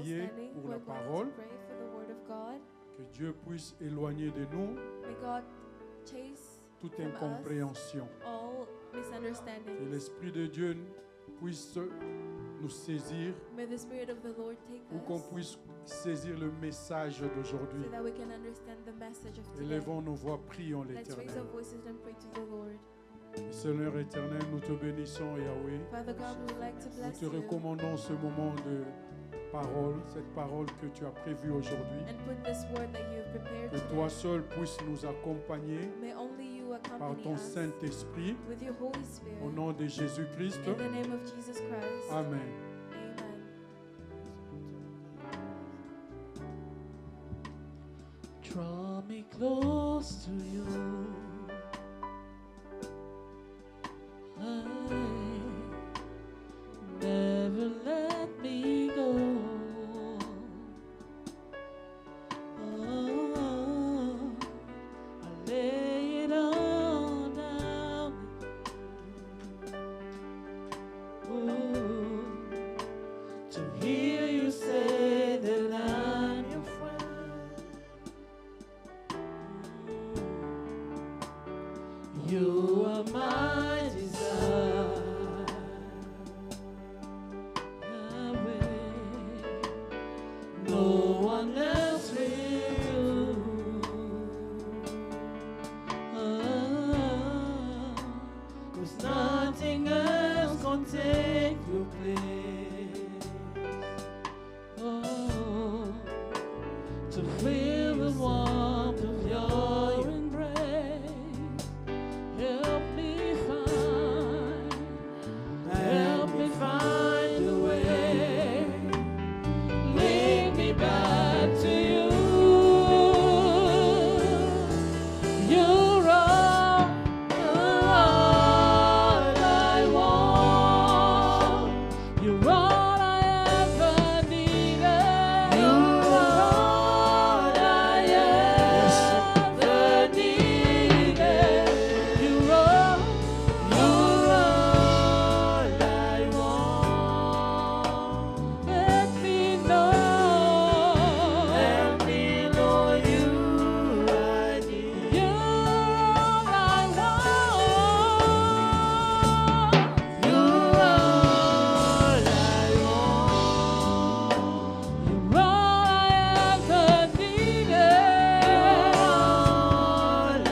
prier pour la parole, que Dieu puisse éloigner de nous toute incompréhension. Que l'Esprit de Dieu puisse nous saisir, ou qu'on puisse saisir le message d'aujourd'hui. Élevons nos voix, prions l'Éternel. Seigneur éternel, nous te bénissons, Yahweh. Nous te recommandons ce moment de parole, cette parole que tu as prévue aujourd'hui. Que toi seul puisses nous accompagner par ton Saint-Esprit. Au nom de Jésus-Christ. Amen. Draw me close to you. Never let me go. Oh, I lay it all down. Oh, to hear you say that I'm your friend. You are my desire. No one else will. 'Cause nothing else can take your place. Oh, to feel the warmth of your embrace. Help me find a way. Lead me back to you. You're all I want. You're all I ever needed. You're all I ever needed. You're all I want. Let me know you I need. You're all I want. You're all I want. You're all I ever needed. You're all I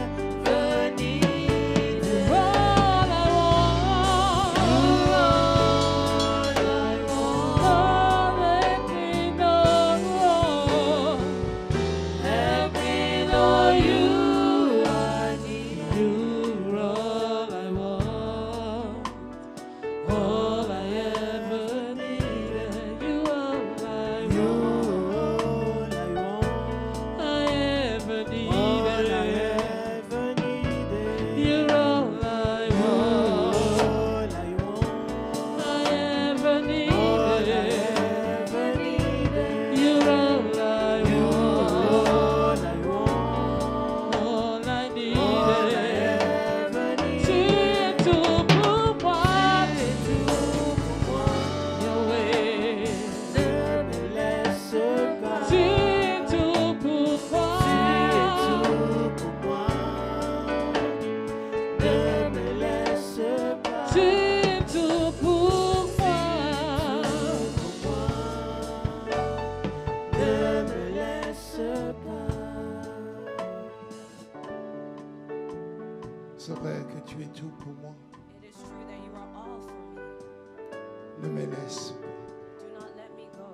ever need. You're all I want. You're all I want. Oh, let me know. Let me know you I need. You're all I want. All I ever needed. You're all I want. I ever needed. You're all I want. I ever needed. You're all I want. All I needed. C'est tout pour moi. Your way. C'est tout pour moi. C'est tout pour moi. C'est vrai que tu es tout pour moi. It is true that you are all for me. Ne me laisse pas. Do not let me go.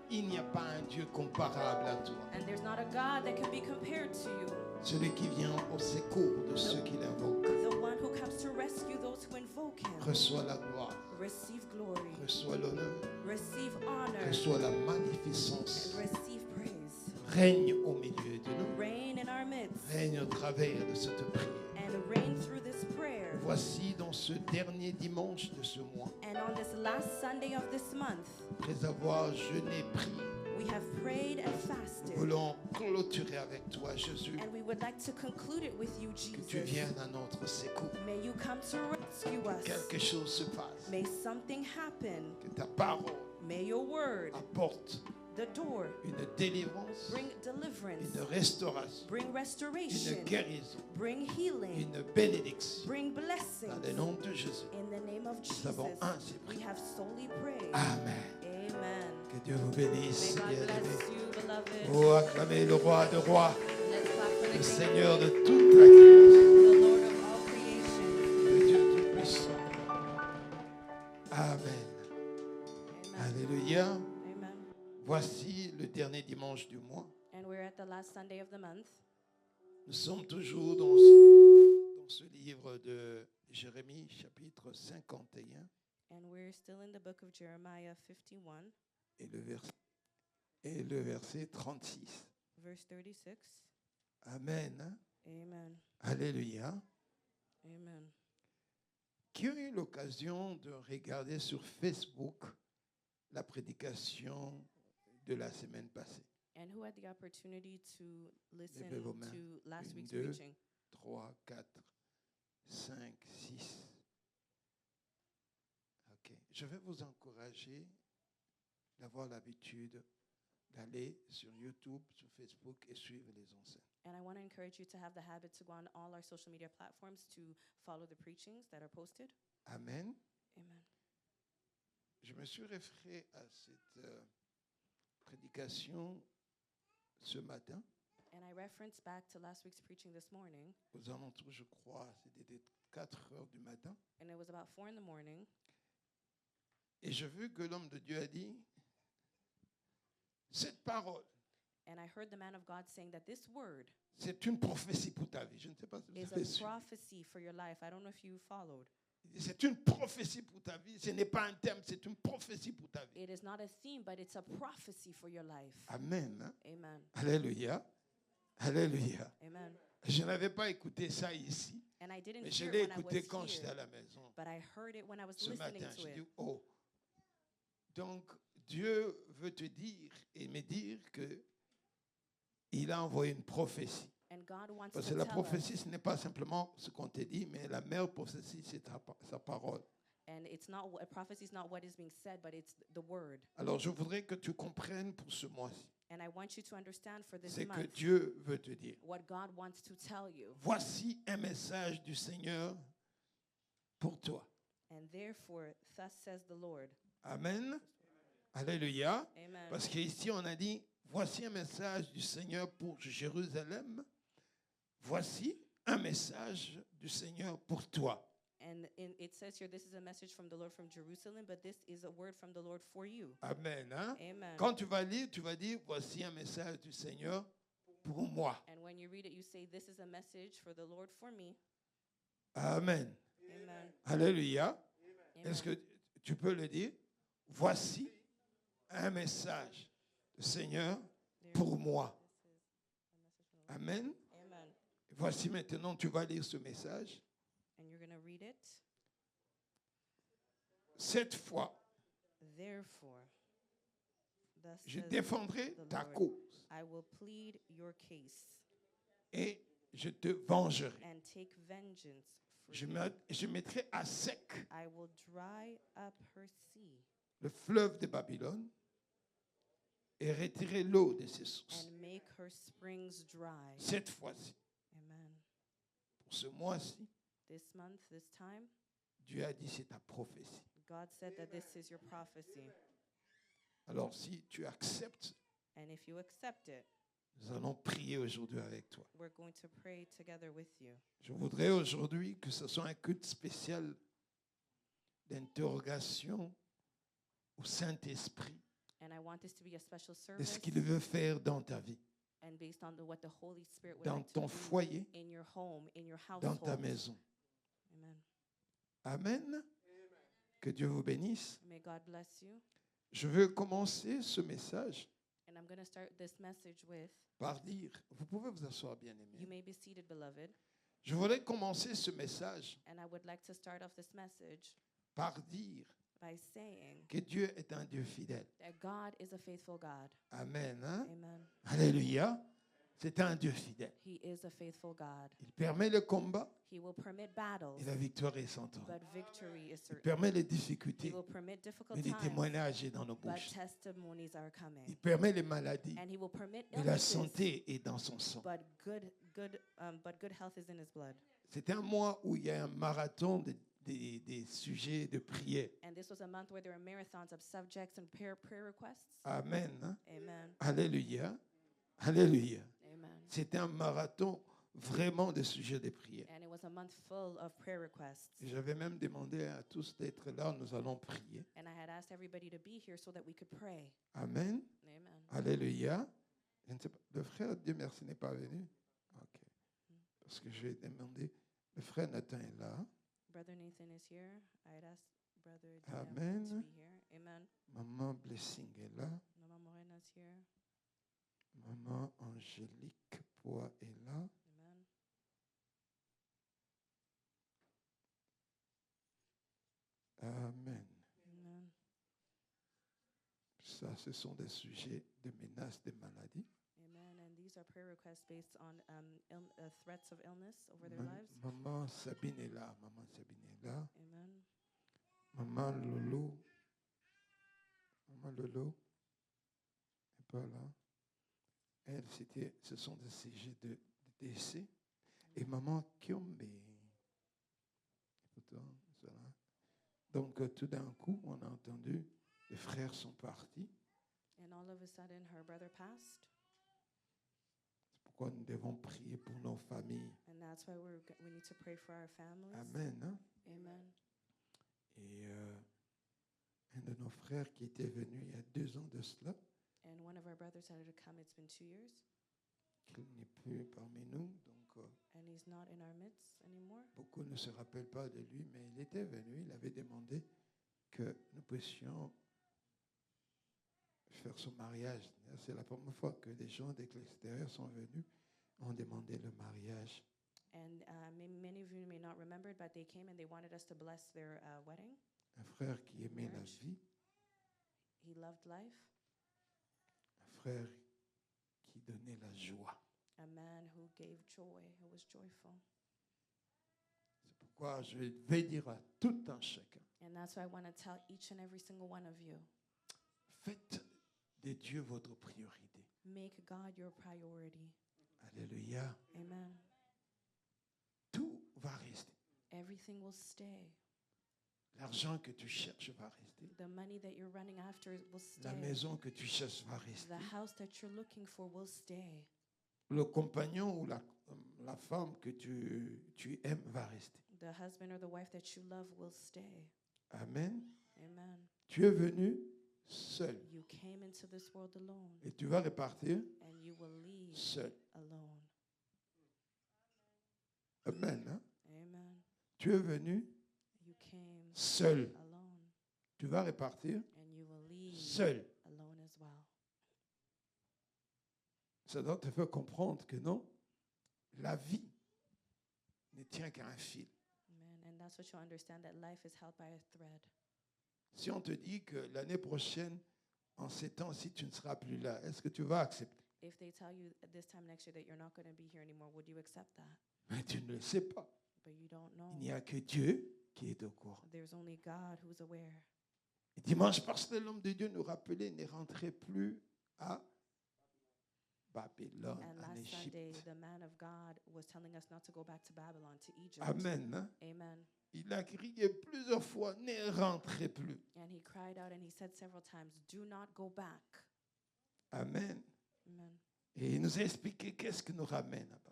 Il n'y a pas un Dieu comparable à toi. And there's not a God that can be compared to you. Celui qui vient au secours de ceux qui l'invoquent. The one who comes to rescue those who invoke him. Reçois la gloire, Receive glory. reçois l'honneur, Receive honor. reçois la magnificence. And receive praise. Règne au milieu de nous. Reign in our midst. Règne au travers de cette prière. And reign through this prayer. Voici dans ce dernier dimanche de ce mois, And on this last Sunday of this month, après avoir jeûné, prié, we have prayed and nous fasted. voulons clôturer avec toi, Jésus, And we would like to conclude it with you, que tu Jesus. viennes à notre secours. May you come to rescue us. Quelque chose se passe, May something happen. que ta parole May your word, apporte the door, une délivrance, bring deliverance, une restauration, bring une restoration, guérison, bring healing, une bénédiction. bring Dans blessings. le nom de Jésus. In the name of Nous avons Jesus, ainsi we prié. have solely prayed. Amen. Amen. Que Dieu vous bénisse. May God bien-aimés. bless you, beloved. Oh, acclamez le roi de rois, Let's clap for the le King, Seigneur de toute la création, the Lord of all creation. le Dieu tout-puissant. Amen. Amen. Alléluia. Amen. Voici le dernier dimanche du mois. And we're at the last Sunday of the month. Nous sommes toujours dans ce livre de Jérémie, chapitre 51, And we're still in the book of Jeremiah 51, et le verset 36. verse 36. Amen. Amen. Alléluia. Amen. Qui a eu l'occasion de regarder sur Facebook la prédication de la semaine passée? And who had the opportunity to listen Levez vos mains. to last Une, week's deux. preaching? 3, 4, 5, 6. Ok. Je vais vous encourager d'avoir l'habitude d'aller sur YouTube, sur Facebook et suivre les enseignes. And I want to encourage you to have the habit to go on all our social media platforms to follow the preachings that are posted. Amen. Amen. Je me suis référé à cette prédication ce matin, And I reference back to last week's preaching this morning, aux alentours, je crois, c'était 4 heures du matin. and it was about 4 in the morning. Et j'ai vu que l'homme de Dieu a dit, cette parole, And I heard the man of God saying that this word c'est une prophétie pour ta vie. Je ne sais pas si vous is avez a su. prophecy for your life. I don't know if you followed. C'est une prophétie pour ta vie. Ce n'est pas un thème, c'est une prophétie pour ta vie. It is not a theme, but it's a prophecy for your life. Amen. Hein? Amen. Alléluia. Alléluia. Amen. Je n'avais pas écouté ça ici, And I didn't mais je hear l'ai it when I écouté was quand j'étais à here, la maison but I heard it when I was ce listening matin. to Je dis, it. oh, donc Dieu veut te dire et me dire que il a envoyé une prophétie. And God wants Parce to que la tell prophétie, us, ce n'est pas simplement ce qu'on te dit, mais la meilleure prophétie, c'est sa parole. and it's not a prophecy is not what is being said, but it's the word. Alors, je voudrais que tu comprennes pour ce mois-ci. And I want you to understand for this C'est que month Dieu veut te dire. what God wants to tell you. Voici un message du Seigneur pour toi. And therefore, thus says the Lord. Amen. Alléluia. Amen. Parce qu'ici, on a dit, voici un message du Seigneur pour Jérusalem. Voici un message du Seigneur pour toi. And it says here, this is a message from the Lord from Jerusalem, but this is a word from the Lord for you. Amen. Hein? Amen. Quand tu vas lire, tu vas dire, voici un message du Seigneur pour moi. And when you read it, you say, this is a message for the Lord for me. Amen. Amen. Alléluia. Amen. Est-ce que tu peux le dire? Voici un message du Seigneur pour moi. Amen. Amen. Voici maintenant, tu vas lire ce message. And you're going to read it. Cette fois, Therefore, thus je says défendrai the ta Lord, cause I will plead your case et je te vengerai. and take vengeance for you. Je mettrai à sec I will dry up her sea le fleuve de Babylone et retirer l'eau de ses sources. and make her springs dry. Cette fois-ci, Amen. pour ce mois-ci, This month, this time, Dieu a dit c'est ta prophétie. God said that this is your prophecy. Alors si tu acceptes, And if you accept it, nous allons prier aujourd'hui avec toi. we're going to pray together with you. Je voudrais aujourd'hui que ce soit un culte spécial d'interrogation au Saint-Esprit And I want this to be a special de service ce qu'il veut faire dans ta vie, and based on what the Holy Spirit would dans like to ton do foyer, in your home, in your dans ta household. maison. Amen. Amen. Que Dieu vous bénisse. May God bless you. Je veux commencer ce message And I'm going to start this message with, par dire, vous pouvez vous asseoir bien you aimé. may be seated, beloved. Je voudrais commencer ce message And I would like to start off this message par dire by saying que Dieu est un Dieu fidèle. that God is a faithful God. Amen. Hein? Amen. Alléluia. C'est un Dieu fidèle. He is a faithful God. Il permet le combat He will permit battles, et la victoire est sans temps. but victory is Il certain. permet les He difficultés, will permit difficult mais les times, témoignages sont dans nos but bouches. testimonies are coming. Il permet les maladies, And he will permit mais la illnesses, santé est dans son sang. but good health is in his blood. C'est un mois où il y a un marathon des sujets de prière. And this was a month where there were marathons of subjects and prayer requests. Amen. Hein? Amen. Alléluia. Alléluia. Amen. C'était un marathon vraiment de sujets de prière. And it was a month full of prayer requests. J'avais même demandé à tous d'être là, nous allons prier. And I had asked everybody to be here so that we could pray. Amen. Amen. Alléluia. Je ne sais pas, le frère, Dieu merci, n'est pas venu. Ok. Parce que je vais demander, le frère Nathan est là. Brother Nathan is here. I had asked Brother Amen. to be here. Amen. Maman Blessing est là. Mama Morena is here. Maman Angélique Poix est là. Amen. Amen. Amen. Ça, ce sont des sujets de menaces de maladie. Amen. And these are prayer requests based on threats of illness over their lives. Maman Sabine est là. Maman Sabine est là. Amen. Maman Lolo. Maman Lolo n'est pas là. Elle, ce sont des sujets de décès. Et maman Kiombe. Pourtant, voilà. Donc, tout d'un coup, on a entendu, les frères sont partis. And all of a sudden, her brother passed. C'est pourquoi nous devons prier pour nos familles. And that's why we need to pray for our families. Amen. Hein? Amen. Et un de nos frères qui était venu il y a 2 ans de cela, And one of our brothers had to come. It's been 2 years. qu'il n'est plus parmi nous. Donc, And he's not in our midst anymore. beaucoup ne se rappellent pas de lui, mais il était venu, il avait demandé que nous puissions faire son mariage. C'est la première fois que des gens de l'extérieur sont venus, ont demandé le mariage. And many of you may not remember it, but they came and they wanted us to bless their wedding. Un frère qui aimait la Marriage. vie, He loved life. un frère qui donnait la joie. A man who gave joy, who was joyful. C'est pourquoi je vais dire à tout un chacun, And that's why I want to tell each and every single one of you, faites de Dieu votre priorité. make God your priority. Alléluia. Amen. Tout va rester. Everything will stay. L'argent que tu cherches va rester. The money that you're running after will La stay. maison que tu cherches va rester. The house that you're looking for will stay. Le compagnon ou la femme que tu aimes va rester. The husband or the wife that you love will stay. Amen. Amen. Tu es venu seul You came into this world alone, et tu vas repartir and you will leave seul. alone. Amen. Hein? Amen. Tu es venu You came seul. alone, Tu vas repartir and you will leave seul. alone as well. Ça doit te faire comprendre que non, la vie ne tient qu'à un fil. Amen. And that's what you understand, that life is held by a thread. Si on te dit que l'année prochaine, en ces temps-ci, tu ne seras plus là, est-ce que tu vas accepter? If they tell you at this time next year that you're not going to be here anymore, would you accept that? Mais tu ne le sais pas. But you don't know. Il n'y a que Dieu qui est au courant. There's only God who's aware. Et dimanche, parce que l'homme de Dieu nous rappelait, ne rentrez plus à Babylone, And en last Sunday, Égypte. the man of God was telling us not to go back to Babylon, to Egypt. Amen. Hein? Amen. Il a crié plusieurs fois, ne rentrez plus. And he cried out and he said several times, do not go back. Amen. Amen. Et il nous a expliqué qu'est-ce qui nous ramène à Babylone.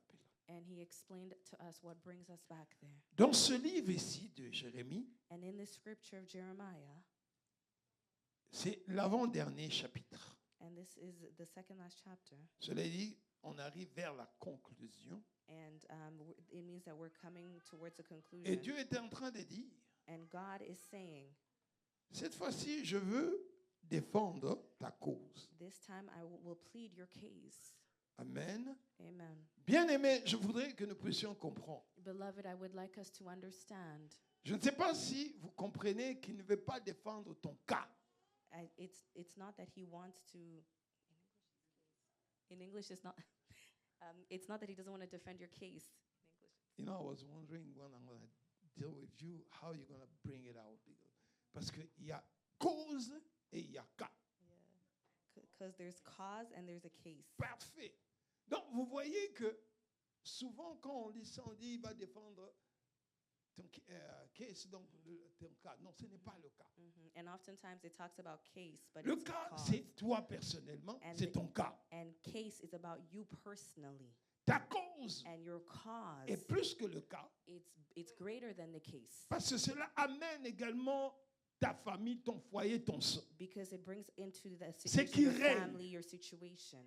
And he explained to us what brings us back there. Dans ce livre ici de Jérémie, And in this scripture of Jeremiah, c'est l'avant-dernier chapitre. and this is the second last chapter, Cela dit, on arrive vers la conclusion. and it means that we're coming towards a Et conclusion. Dieu était en train de dire, And God is saying, cette fois-ci, je veux défendre ta cause. this time I will plead your case. Amen. Amen. Bien-aimés, je voudrais que nous puissions comprendre. Beloved, I would like us to understand. Je ne sais pas si vous comprenez qu'il ne veut pas défendre ton cas. It's not that he wants to. In English, it's not. It's not that he doesn't want to defend your case. You know, I was wondering when I'm going to deal with you, how you're going to bring it out. Parce qu'il y a cause et il y a cas. Because there's cause and there's a case. Parfait. Donc, vous voyez que souvent, quand on lit ça, on dit il va défendre ton case, donc ton cas. Non, ce n'est pas le cas. And oftentimes it talks about case, but Le it's cas, cause. c'est toi personnellement, c'est ton cas. And case is about you personally. Ta cause And your cause est plus que le cas. It's greater than the case. Parce que cela amène également ta famille, ton foyer, ton sang. Because it brings into the C'est situation qui your règne. family, your situation.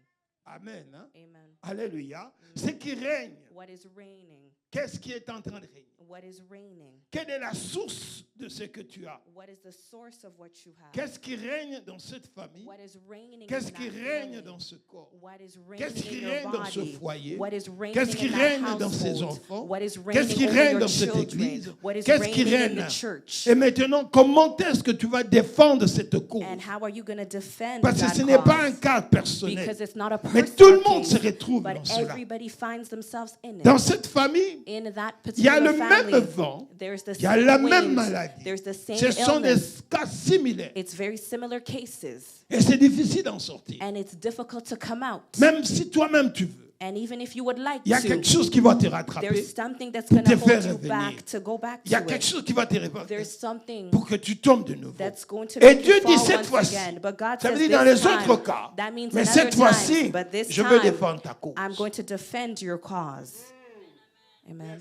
Amen. Hein? Amen. Alléluia. Ce qui règne. What is reigning? Qu'est-ce qui est en train de régner? What is reigning? Quelle est la source de ce que tu as? What is the source of what you have? Qu'est-ce qui règne dans cette famille? What is reigning Qu'est-ce in qui that règne family? dans ce corps? What is Qu'est-ce reigning qui in your règne dans ce body? foyer? What is reigning Qu'est-ce qui in that règne dans ces household? enfants? What is Qu'est-ce qui reigning over règne your dans cette children? église? What is Qu'est-ce qui reigning in règne? the church? Et maintenant, comment est-ce que tu vas défendre cette cause? And how are you going to defend Parce que that ce n'est pas un cause? cas personnel. Because it's not a Mais tout le personal monde se case, retrouve but dans cela. everybody finds themselves in Dans it. cette famille, In that il y a particular le family, même vent, there's the il y a same la même wind, maladie. there's the same Ce sont des illness. cas similaires. It's very similar cases, Et c'est difficile d'en sortir. and it's difficult to come out. Même si toi-même tu veux. And even if you would like Il y a quelque to, chose qui va te rattraper. there's something that's pour going to te faire hold you revenir. back, to go back Il y a to quelque it. chose qui va te réveiller There's something pour que tu tombes de nouveau. that's going to Et make Dieu you dit fall cette once fois-ci, again. But God ça veut says dire dans this les autres time, cas, that means mais in cette other fois-ci, times, but this je veux time, défendre ta cause. I'm going to defend your cause. Amen.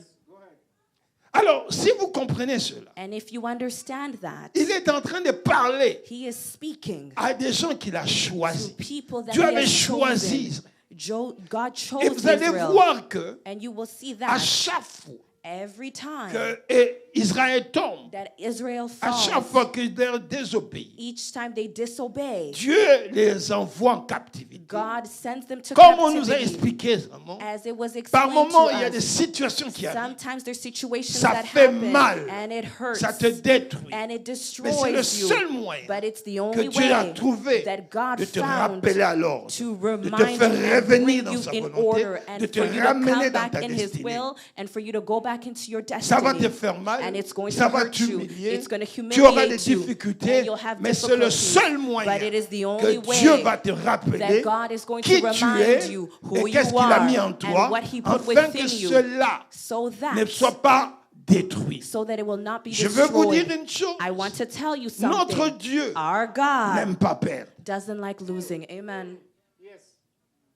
Alors, si vous comprenez cela, And if you understand that, il est en train de parler He is speaking à des gens qu'il a to choisis. people that Dieu He avait has choisi. chosen. God Et chose vous allez Israel. voir que And you will see à that chaque fois every time que Israël tombe, that Israel à chaque falls, fois qu'ils désobéissent, each time they disobey, Dieu les envoie en captivité. God sends them to Comme on nous a captivity. expliqué vraiment, As it was par explained moments, to il y a des us, situations qui arrivent. sometimes there's situations Ça that fait happen mal. and it hurts Ça te détruit. and it Mais c'est destroys le you. seul moyen But it's the que only Dieu a way trouvé that God de te found rappeler à l'ordre, to de te remind faire you and revenir bring dans you sa in volonté, order and de te for you to ramener come dans back ta in His destinée. will and for you to go back into your Ça va te destiny. faire mal, And it's going ça to va hurt you. t'humilier, It's going to tu auras des humiliate you. difficultés, And you'll have mais c'est le difficulties. seul moyen But it is the only que Dieu way va te that rappeler God is going qui to tu remind es you et who qu'est-ce you qu'il a are mis en toi, and what He put afin que within you, cela so ne that soit pas détruit. so that it will not be Je veux vous dire destroyed. une chose, I want to tell you notre something. Dieu Our God n'aime pas perdre. doesn't like losing. Amen.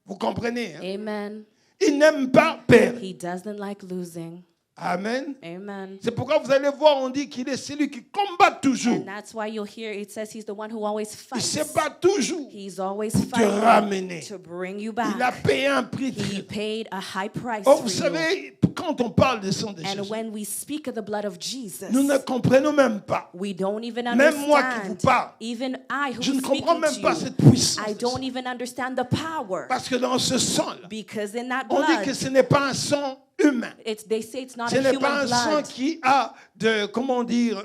Vous comprenez? Hein? Amen. Il n'aime pas perdre. He doesn't like losing. Amen. Amen. C'est pourquoi vous allez voir, on dit qu'il est celui qui combat toujours. And that's why you'll hear it says He's the one who always Il se fights. bat toujours. He's always te fighting ramener. to bring you Il a back. payé un prix. He paid a high price Oh, for vous you. savez, quand on parle du sang de And Jésus, when we speak of the blood of Jesus, nous ne comprenons même pas. we don't even Même moi qui vous understand. parle, Even I who je ne is comprends speaking même to pas you, cette puissance. I de don't sang. even understand the power. Parce que dans ce sang-là, Because in that on dit que blood, ce n'est pas un sang humain. they say it's not Ce a n'est pas human un sang blood. qui a de, comment dire,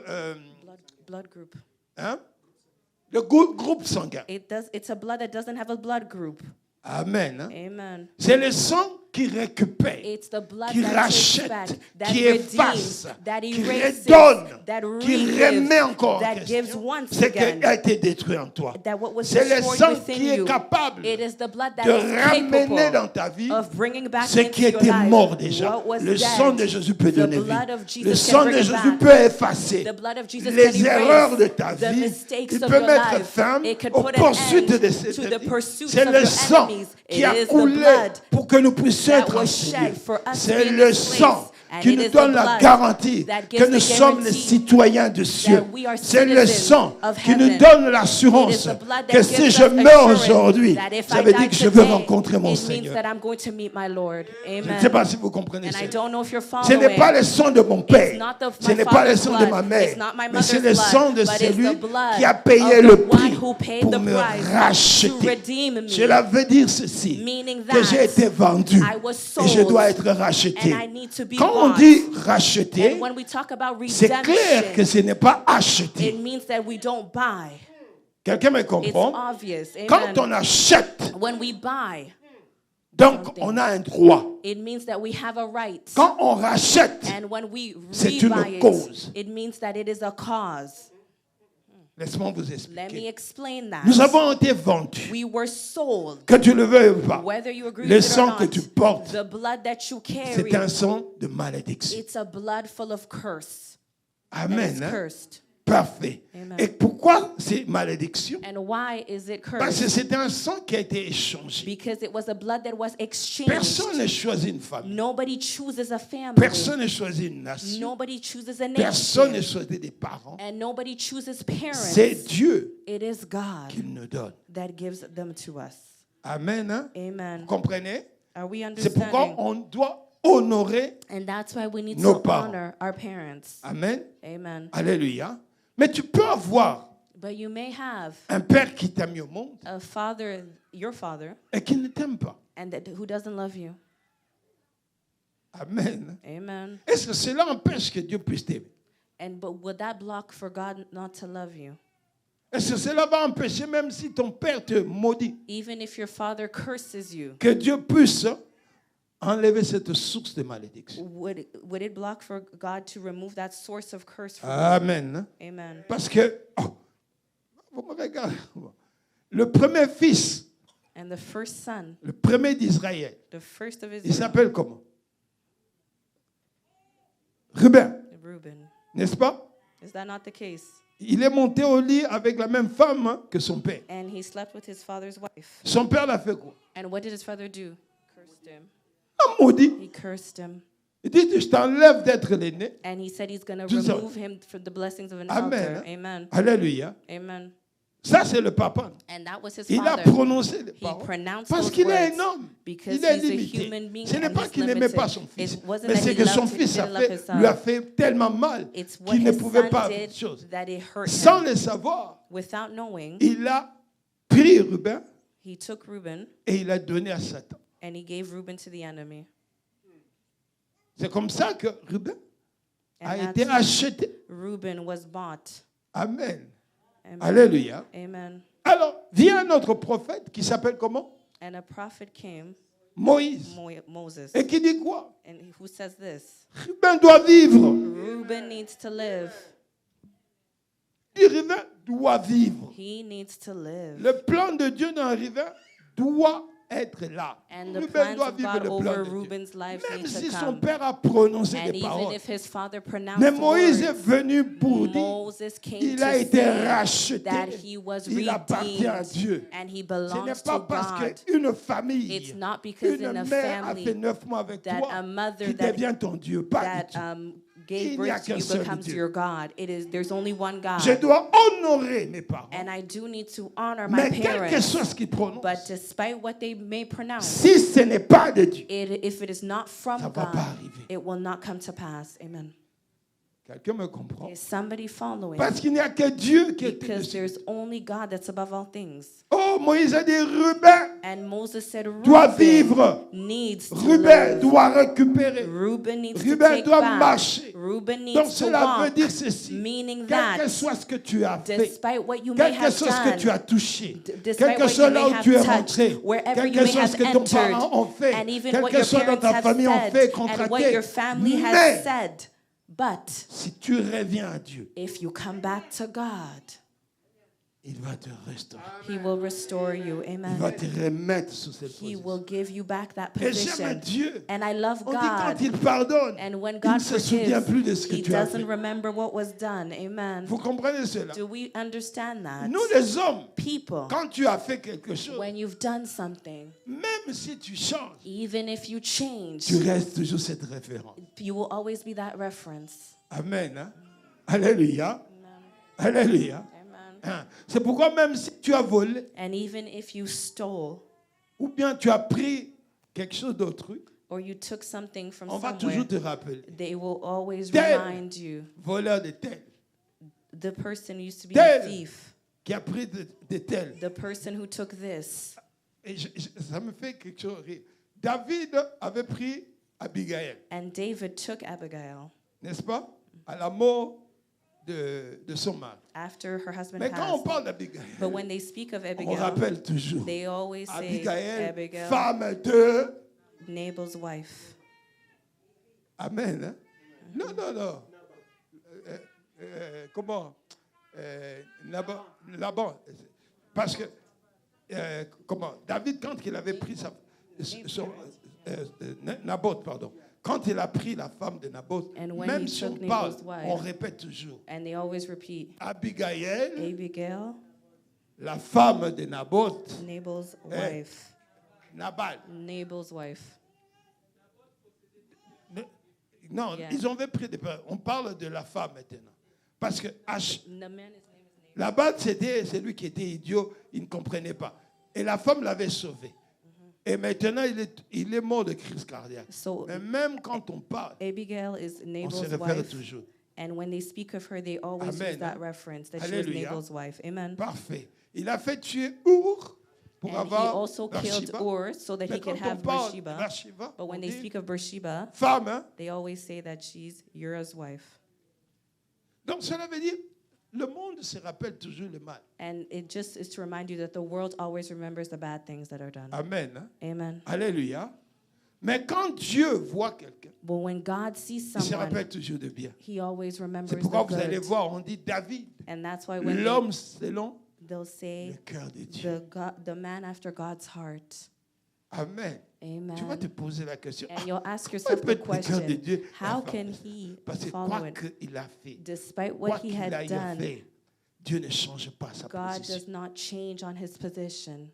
Blood group. hein, le groupe sanguin. It's a blood that doesn't have a blood group. Amen. Hein. Amen. C'est le sang qui récupère, It's the blood qui that takes rachète, back, that qui redeems, efface, that qui erases, redonne, that qui regives, remet encore en that gives question once ce qui again. a été détruit en toi. That what was C'est le destroyed sang within qui est you, capable it is the blood that de is ramener dans capable ta vie of bringing back ce into qui your était life mort déjà. what was Le dead. sang de Jésus peut The donner blood vie. of Jesus Le can sang bring de it Jésus back. peut effacer The blood of Jesus can les erreurs erase de ta the vie. mistakes Il of peut your mettre life. fin It could aux put an poursuites end de ses to the ennemis. pursuits C'est of le your sang enemies. qui It a is the coulé blood pour que nous puissions that être was enseignés. shed for us to C'est be in le this place. sang And qui it nous is the donne la blood garantie that gives que nous the sommes les guarantee citoyens de cieux. that we are C'est le citizens sang of qui nous heaven. donne It l'assurance is the blood that que si gives je us meurs assurance aujourd'hui, that if ça I veut die dire que je veux today, rencontrer mon it means Seigneur. that I'm going to meet my Lord. Je ne Amen. sais pas si vous comprenez And I ça. don't know if you're Ce following. n'est pas le sang de mon père, It's not the- ce my n'est pas le father's sang de blood. ma mère, It's not my mais c'est mother's le sang de blood, but it's celui the blood qui a payé of le the prix one who paid pour the me price to racheter. redeem me. Cela veut dire ceci, Meaning que j'ai that été vendu I was et je sold dois être racheté. and I need to be Quand on bought. dit racheter, And when we talk about c'est clair que redemption, ce n'est pas acheter. it means that we don't buy. Quelqu'un me It's comprend? obvious. Quand Amen. on achète, When we buy, Donc, something. on a un droit. It means that we have a right. Quand on rachète, And when we c'est une rebuy cause. it means that it is a cause. laisse-moi vous Let me expliquer. explain that. Nous avons été vendus. We were sold. Que tu le veuilles ou pas, Whether you agree le with it or sang que not, tu portes, the blood that you carry, c'est un sang de malédiction. it's a blood full of curse. And Amen. it's Hein? cursed. Parfait. Amen. Et pourquoi c'est malédiction? And why is it Parce que cursed? c'est un sang qui a été échangé. Because it was a blood that was exchanged. Personne ne choisit une famille. Nobody chooses a family. Personne ne choisit une nation. Nobody chooses a Personne ne nation. choisit des parents. And nobody chooses parents. C'est Dieu It is God qui nous donne. that gives them to us. Amen. Hein? Amen. Vous comprenez? Are we C'est pourquoi understanding? on doit honorer. And that's why we need Nos to parents. honor our parents. Amen. Amen. Alléluia. Mais tu peux avoir But you may have un père qui t'a mis au monde a father, your father, et qui ne t'aime pas. and who doesn't love you. Amen. Amen. Est-ce que cela empêche que Dieu puisse t'aimer? But would that block for God not to love you? Est-ce que cela va empêcher, même si ton père te maudit, Even if your father curses you, que Dieu puisse enlever cette source de malédiction? would it block for God to remove that source of curse from Amen. you? Amen. Parce que, vous me regardez, le premier fils, And the first son, le premier d'Israël, the first of il Israel, s'appelle comment? Ruben, Reuben. n'est-ce pas? Is that not the case? Il est monté au lit avec la même femme que son père. And he slept with his father's wife. Son père l'a fait quoi? And what did his father do? Cursed him. Il maudit. He cursed him. Il dit, je t'enlève d'être l'aîné. And he said he's going to Tout ça. remove him from the blessings of an Amen. elder. Amen. Alléluia. Amen. Ça, c'est le papa. And that was his Il a father. prononcé les He paroles. pronounced Parce those qu'il est words un homme. because Il est he's a limité. human being Ce n'est and pas he's qu'il n'aimait pas son limited. fils, It wasn't mais that c'est he que son loved- fils didn't love his son. lui a fait tellement mal It's what qu'il ne his pouvait son pas did faire de choses. that it hurt Sans him. le savoir, Without knowing, il a pris Ruben he took Reuben et il l'a donné à Satan. and he gave Reuben to the enemy. C'est comme ça que Ruben a And été that's acheté. Reuben was bought. Amen. Amen. Alléluia. Amen. Alors, vient un autre prophète qui s'appelle comment? And a prophet came, Moïse. Moses, Et qui dit quoi? and who says this? Ruben doit vivre. Reuben needs to live. Il dit, Ruben doit vivre. He needs to live. Le plan de Dieu dans Ruben doit être là. And the Ruben plans doit of vivre God le over plan de Dieu. Reuben's life Même need si to son come. père a prononcé And des even paroles. if his father pronounced Mais Moïse est words, venu pour dire, Moses came il a to été say racheté. that he was Il appartient à redeemed Dieu. and he Ce n'est belongs pas to parce God. qu'une famille, It's not because une in a mère a fait family 9 mois avec that toi, a mother qui that devient ton Dieu. Pas that du tout. gave Il n'y a birth to qu'un you seul becomes Dieu. your God. There's only one God. Je dois honorer mes parents. And I do need to honor my Mais quel que parents. soit ce qu'ils prononcent, But despite what they may pronounce, si ce n'est pas de Dieu, if it is not from ça ne va God, pas arriver. it will not come to pass. Amen. Quelqu'un me comprend? Is somebody following? Parce qu'il n'y a que Dieu qui est Because au-dessus. there's only God that's above all things. Oh, Moïse a dit, Ruben And Moses said, doit Reuben vivre. needs to Ruben live. doit récupérer. Reuben needs to Ruben take doit back. marcher. Reuben Donc needs to cela veut walk. dire ceci. Meaning Quel que that, soit ce que tu as fait, despite what you may quel que have soit ce que tu as done, touché, despite quel que what soit you là où may tu es have rentré, touched, wherever quel you que may soit ce have que ton entered, parent ont fait, and even quel what que your soit dans parents ta have famille ont fait, said, and what contracté, your family has mais said. But si tu reviens à Dieu, if you come back to God, il va te restaurer. He will restore you. Il va Amen. te remettre sur cette He position. will give you back that Et j'aime position. Dieu. And I love On dit quand God. il pardonne, And when il God ne se souvient forgives, plus de ce que He tu as doesn't fait. remember what was done. Amen. Vous comprenez cela? Do we understand that? Nous les hommes, People, quand tu as fait quelque chose, when you've done something, même si tu changes, even if you change, tu restes toujours cette référence. you will always be that reference. Amen. Hein? Alléluia. Alléluia. Amen. Hein? C'est pourquoi même si tu as volé, And even if you stole ou bien tu as pris quelque chose d'autrui, or you took something from on va somewhere, toujours te rappeler. they will always Tel. remind you Voleur de tel, the person used to be a Tel. thief, qui a pris de tel. the person who took this. Et ça me fait quelque chose rire. David avait pris Abigail, And David took Abigail n'est-ce pas? À la mort de son mari. After her husband Mais quand on passed. parle d'Abigail, But when they speak of on Abigail, rappelle toujours they always say Abigail, Abigail, femme de... Nabal's wife. Amen. Hein? Non, non, non. Comment Laban. Parce que, comment David, quand il avait pris Naboth, pardon. Quand il a pris la femme de Naboth, même si on parle, on répète toujours. And they always repeat. Abigail, la femme de Naboth, Nabal's wife. Nabal. Nabal's wife. Non, Yeah. ils ont pris des... On parle de la femme maintenant. Parce que Nabal, c'est lui qui était idiot, il ne comprenait pas. Et la femme l'avait sauvé. Et maintenant, il est mort de crise cardiaque. So, mais même quand on parle, Abigail is on se Nabal's réfère wife. toujours. And when they speak of her, they always Amen. use that reference, that Alléluia. she was Nabal's wife. Amen. Parfait. Il a fait tuer Ur pour And he avoir also killed Bathsheba. Ur so that Mais he could quand on have parle Bathsheba. Bathsheba, But when on they dit speak of Bathsheba, femme, hein? they always say that she's Uriah's wife. Donc cela veut dire, le monde se rappelle toujours le mal. And it just is to remind you that the world always remembers the bad things that are done. Amen. Hein? Amen. Alléluia. Mais quand Dieu voit quelqu'un, But when God sees il se someone, rappelle toujours de bien. he always remembers C'est pourquoi the vous allez good. voir, on dit David, And that's why when l'homme selon they'll say le cœur de Dieu. the man after God's heart. Amen. Amen. Tu vas te poser la question. And you'll ask Comment yourself il peut the être le cœur de question, Dieu? how can he Parce que follow quoi it? qu'il a fait, Despite quoi what he qu'il had aille done, fait, Dieu ne change pas sa God position. does not change on his position.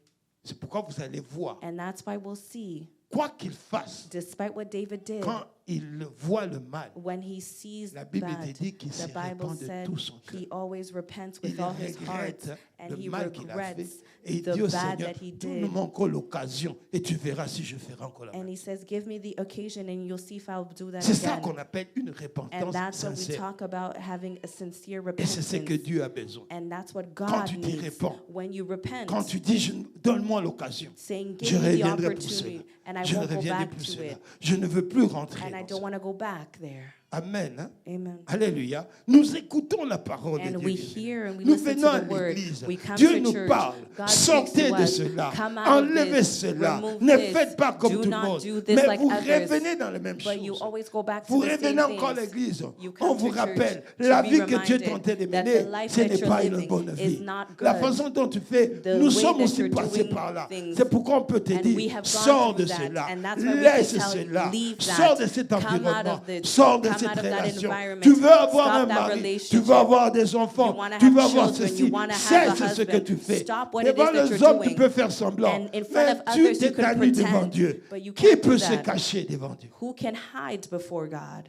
C'est pourquoi vous allez voir, And that's why we'll see, quoi qu'il fasse, despite what David did, quand il voit le mal, when he sees la Bible bad, te dit qu'il se the Bible répand de said tout son cœur. he always repents Il with all his heart, regrette and le he mal qu'il a fait. regrets Et il the dit au bad Seigneur, that he donne-moi did. encore l'occasion et tu verras si je ferai encore la And même. he says, give me the occasion and you'll see if I'll do that C'est ça again. qu'on appelle une And repentance that's what we sincère. talk about, having a sincere Et c'est ce que repentance. Dieu a besoin. And that's what Quand God tu t'y needs. répands, When you repent, quand tu dis, donne-moi l'occasion, saying, je give me the reviendrai pour cela. opportunity, and I Je ne won't go reviendrai back plus to cela. it. Je ne veux plus rentrer And I dans don't ça. want to go back there. Amen. Hein? Amen. Alléluia. Nous écoutons la parole And de we Dieu. hear and we Nous listen venons à to the word. l'église. We come Dieu to nous church. parle. God Sortez speaks to de us. cela. Come out of Enlevez this. cela. Remove Ne this. faites pas comme Do tout le not monde. do this Mais like vous others. revenez dans les mêmes But you choses. always go back Vous to the revenez same encore à things. l'église. You On come vous to rappelle, church la to vie be que Dieu est en reminded train de that mener, the life ce that n'est you're pas une living bonne is vie. not La good. façon dont tu fais, The nous way sommes that aussi you're passés doing par là. things. C'est pourquoi on peut te And we dire, have sors gone de through that. cela, And that's why we laisse can tell you, cela, leave sors that. de cet Come out environnement, of the- sors de come cette out of that relation. environment. Tu veux avoir Stop un that mari, tu relationship. veux avoir des enfants, You wanna tu have veux avoir children, ceci, you wanna have a cesse ce que husband. tu fais. Stop what it Devant is that les you're hommes, tu doing. peux faire semblant, And in front mais of tu others, you t'es could tanné devant pretend, Dieu. but you Qui can't do peut se that. cacher devant Dieu? Who can hide before God?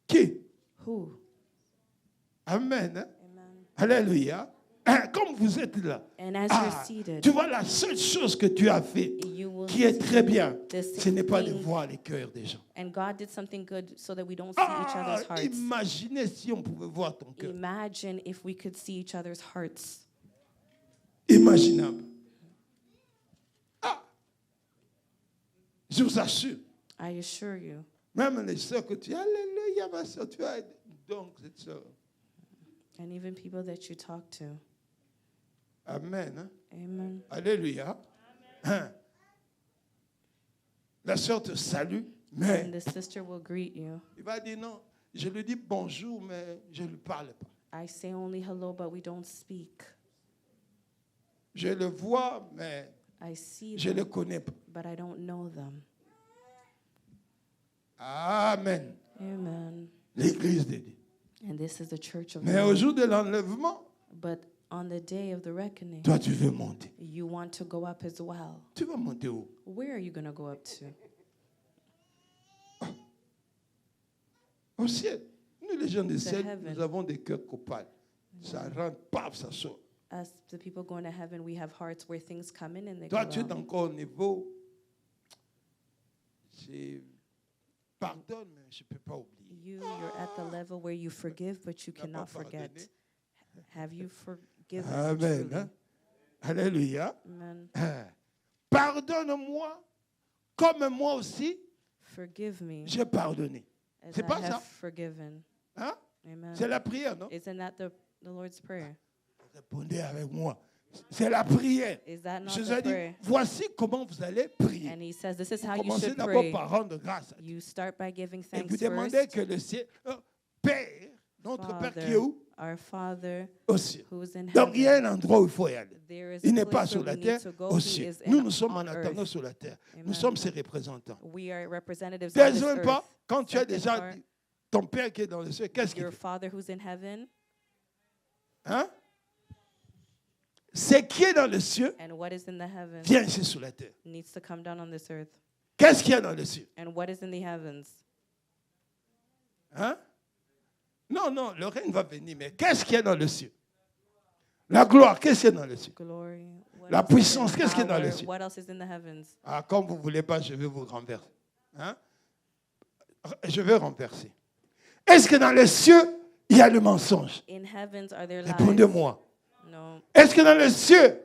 Qui? Who? Amen. Hein? Amen. Alléluia. Comme vous êtes là, And as you're seated, tu vois la seule chose que tu as fait you will qui est très see bien, the ce n'est pas de thing. voir les cœurs des gens. And God did something good so that we don't see each other's hearts. Imaginez si on pouvait voir ton cœur. Imagine if we could see each other's hearts. Imaginable. Je vous assure, I assure you. même les sœurs que tu as, alléluia, ma sœur, tu as donc cette sœur. And even people that you talk to. Amen. Hein? Amen. Alléluia. Hein? La sœur te salue, mais And the sister will greet you. il va dire non, je lui dis bonjour, mais je ne lui parle pas. I say only hello, but we don't speak. Je le vois, mais I see je ne le them, connais pas. but I don't know them. Amen. Amen. L'église de Dieu. And this is the church of Mais au God. jour de l'enlèvement, But on the day of the reckoning, toi, tu veux monter. you want to go up as well. Tu vas monter où? Where are you going to go up to? Au ciel. Nous, les gens du ciel, heaven. nous avons des cœurs copables. Ça rentre, paf, ça sort. Us, the people going to heaven, we have hearts where things come in and they Toi, go tu es out. encore au niveau. Je pardonne, mais je ne peux pas oublier. You're at the level where you forgive, but you Tu n'as cannot pas forget. pardonné. Have you forgiven? Amen. truly? Hein? Alléluia. Amen. Pardonne-moi comme moi aussi, Forgive me j'ai pardonné. as C'est I pas ça. have forgiven. Hein? Amen. C'est la prière, non? Isn't that the Lord's Prayer? Répondez avec moi. C'est la prière. Is that not Je vous the ai dit, prayer? voici comment vous allez prier. And he says, this is how you Commencez should d'abord pray. par rendre grâce à Dieu. You start by giving Et vous thanks demandez first. que le ciel, Père, notre Père qui est Father, où? our Father Au ciel. who's in Donc il y a heaven. un endroit où il faut y aller. There is Il a n'est pas place sur where la we terre, need to go. au He ciel. is Nous sommes en on attendant earth. sur la terre. Nous Amen. sommes ses représentants. We are representatives on this Deuxième pas, earth. quand tu as Second déjà part, ton Père qui est dans le ciel, qu'est-ce qu'il your fait? Father who's in heaven, Hein? Ce qui est dans le ciel and what is in the heavens vient ici sur la terre. needs to come down on this earth. Qu'est-ce qu'il y a dans le ciel? And what is in the heavens? Hein? Non, non, le règne va venir, mais qu'est-ce qu'il y a dans le ciel? La gloire, qu'est-ce qu'il y a dans le ciel? Glory. What La else is puissance, in qu'est-ce qu'il y a dans le power? ciel? What else is in the heavens? Ah, comme vous ne voulez pas, je vais vous renverser. Hein? Je vais renverser. Est-ce que dans les cieux, il y a le mensonge? In heavens are there lies? Répondez-moi. No. Est-ce que dans les cieux,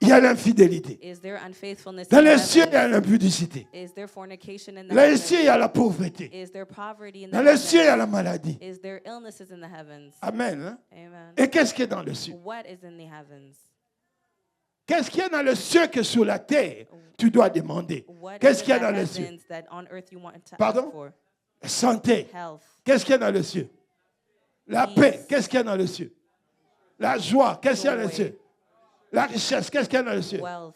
il y a l'infidélité? Is there unfaithfulness Dans in les cieux, il y a heaven? l'impudicité. Is there fornication in the Dans les cieux, il y heavens? a la pauvreté. Is there poverty in the Dans les cieux, il y a heavens? la maladie. Is there illnesses in the heavens? Amen. Hein? Amen. Et qu'est-ce qui est dans le ciel? What is in the heavens? Qu'est-ce qu'il y a dans le ciel que sur la terre, tu dois demander? What Qu'est-ce is qu'il y a in dans the le ciel? heavens that on earth you want to Pardon? ask for? Santé. Health. Qu'est-ce qu'il y a dans le ciel? La Peace. paix. Qu'est-ce qu'il y a dans le ciel? La joie. Qu'est-ce qu'il y a dans le Joy. ciel? La richesse. Qu'est-ce qu'il y a dans le ciel? Wealth.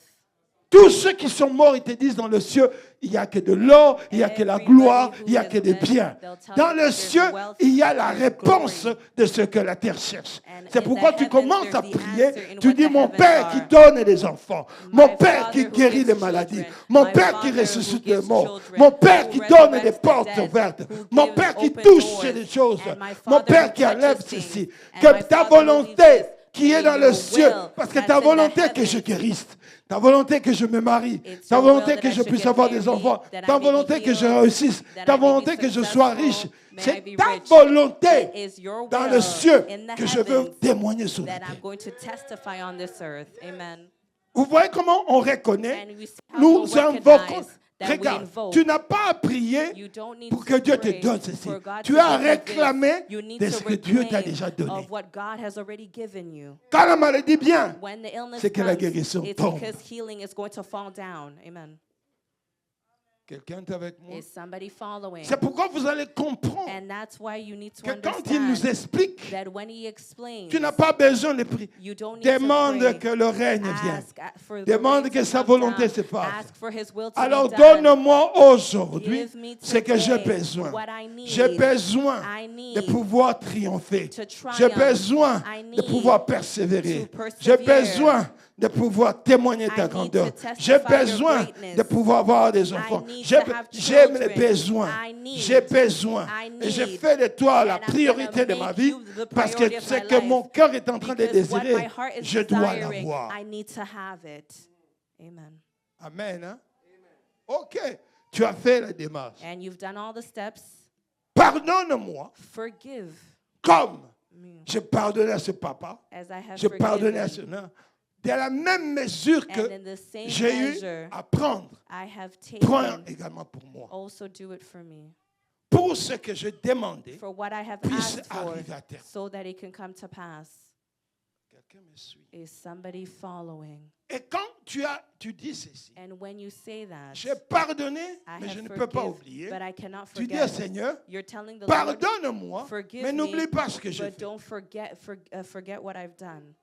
Tous ceux qui sont morts, ils te disent dans le ciel, il n'y a que de l'or, il n'y a que la gloire, il n'y a que des biens. Dans le ciel, il y a la réponse de ce que la terre cherche. C'est pourquoi tu commences à prier, tu dis, mon Père qui donne des enfants, mon Père qui guérit les maladies, mon Père qui ressuscite les morts, mon Père qui donne des portes ouvertes, mon Père qui touche les choses, mon Père qui enlève ceci, que ta volonté qui est dans le ciel, parce que ta volonté que je guérisse, ta volonté que je me marie, ta volonté que je puisse avoir des enfants, ta volonté que je réussisse, ta volonté que je sois riche, c'est ta volonté dans le ciel que je veux témoigner sur la that I'm terre. going to testify on this earth. Amen. Vous voyez comment on reconnaît? And we see how Nous we invoquons. recognize that we Regarde, invoke. tu n'as pas à prier You don't need pour to que Dieu te pray donne ceci. for God Tu to as give you this. réclamé You need de to ce que Dieu t'a reclaim déjà donné. of what God has already given you. Quand la maladie vient, When the illness c'est que la comes, guérison it's tombe. because healing is going to fall down. Amen. quelqu'un est avec moi? Is somebody following? C'est pourquoi vous allez comprendre And that's why you need to que quand il nous understand explique, that when he explains, tu n'as pas besoin de prier. you don't need Demande to pray. que le règne vienne. Ask for the Demande reign que to sa come volonté down. se fasse. Ask for his will to Alors be done. donne-moi aujourd'hui Give me ce que j'ai today besoin. what I need. J'ai besoin I need de pouvoir triompher. to triumph. J'ai besoin I de need pouvoir persévérer. to persevere. J'ai besoin de pouvoir témoigner ta I need grandeur. to testify J'ai your besoin greatness. de pouvoir avoir des enfants. need J'ai to have j'ai children. les besoins. I need. J'ai besoin. I Et je need. fais de toi la And I'm priorité de gonna ma make vie you the parce que priority of ce my que life. mon cœur est en train de Because what my désirer, heart is je dois desiring, l'avoir. I need to have it. Amen. Amen. Hein? Ok. Tu as fait la démarche. And you've done all the steps. Pardonne-moi Forgive comme me j'ai pardonné à ce papa. as I have J'ai pardonné à ce forgiven. nain. De la même mesure And que in the same j'ai eu measure à prendre, I have prends taken, également pour moi. also do it for me. Pour ce que je demandais, For what I have puisse asked for, arriver à terme. so that it can come to pass. Quelqu'un me suit. Is somebody following? Et quand tu dis ceci, And when you say that, j'ai pardonné, I mais have je ne peux pas forgive, oublier. but I cannot Tu dis au forget. Seigneur, You're telling the Lord, pardonne-moi, forgive mais me, n'oublie pas ce que j'ai but fait. don't forget what I've done.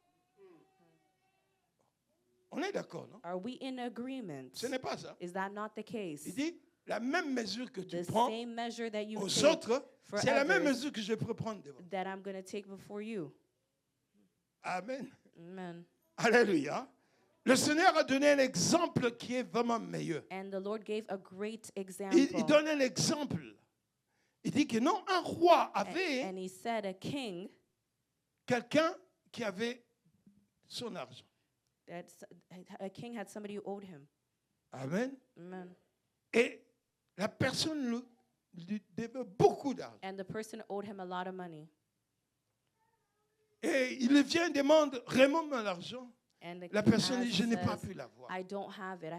On est d'accord, non? Are we in agreement? Ce n'est pas ça. Is that not the case? Il dit, la même mesure que tu The prends same measure that you aux take autres, for c'est la même others mesure que je peux prendre devant. that I'm going to take before you. Amen. Amen. Alléluia. Le Seigneur a donné un exemple qui est vraiment meilleur. And the Lord gave a great example. Il donne un exemple. Il dit que non, un roi avait And he said a king, quelqu'un qui avait son argent. a king had somebody who owed him. Amen. Amen. Et la personne lui devait beaucoup d'argent. And the person owed him a lot of money. Et il vient et demande, remets-moi l'argent. And the La king personne dit, je n'ai pas says, pu l'avoir. I don't have it.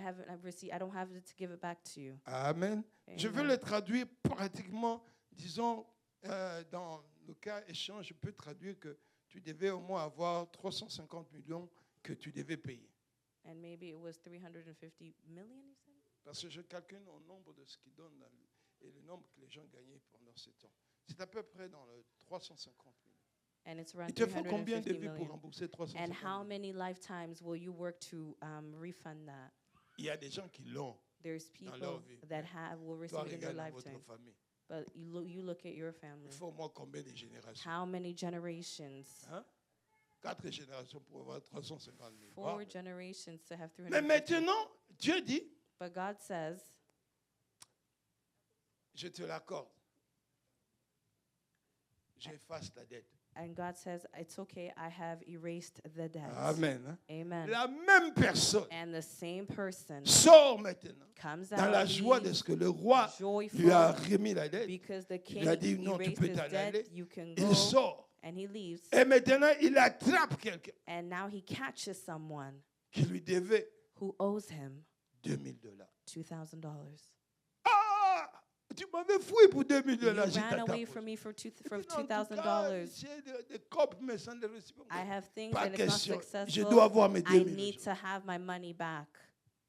I don't have it to give it back to you. Amen. Je veux Amen. le traduire pratiquement, disons, dans le cas échange, je peux traduire que tu devais au moins avoir 350 millions que tu devais payer. And maybe it was 350 million, you said? Parce que je calcule au nombre de ce qu'ils donnent et le nombre que les gens gagnaient pendant ce temps. C'est à peu près dans le 350 millions. And it's around Il te faut combien de 350 vies pour million. rembourser 350 And how millions? many lifetimes will you work to refund that? Il y a des gens qui l'ont. There's Dans leur people vie. that will Toi, receive it in their regarde dans votre lifetime. famille. But you look at your family. Il faut au moins combien de générations? How many generations? Hein? 4 générations pour avoir 350 000. 4 Wow. generations to have Mais 350. maintenant, Dieu dit, But God says, je te l'accorde. J'efface ta dette. and God says, it's okay, I have erased the debt. Amen. Hein? Amen. La même personne And the same person sort maintenant comes dans la out joie de leaves ce que le roi joyful lui a remis la dette. because the king Il a dit, non, tu erased peux his t'en debt, aller. you can Il go, sort. and he leaves. Et maintenant, il attrape quelqu'un And now he catches someone qui lui devait who owes him $2,000. $2,000. Ah! Tu m'avais fouillé pour $2,000. You J'ai ran away t'attaqué. from me for Et puis, en tout $2,000. cas, j'ai des copes, mais sans les recevoir. I have things Pas and it's not question. Je successful. dois avoir mes I 2,000. need to have my money back.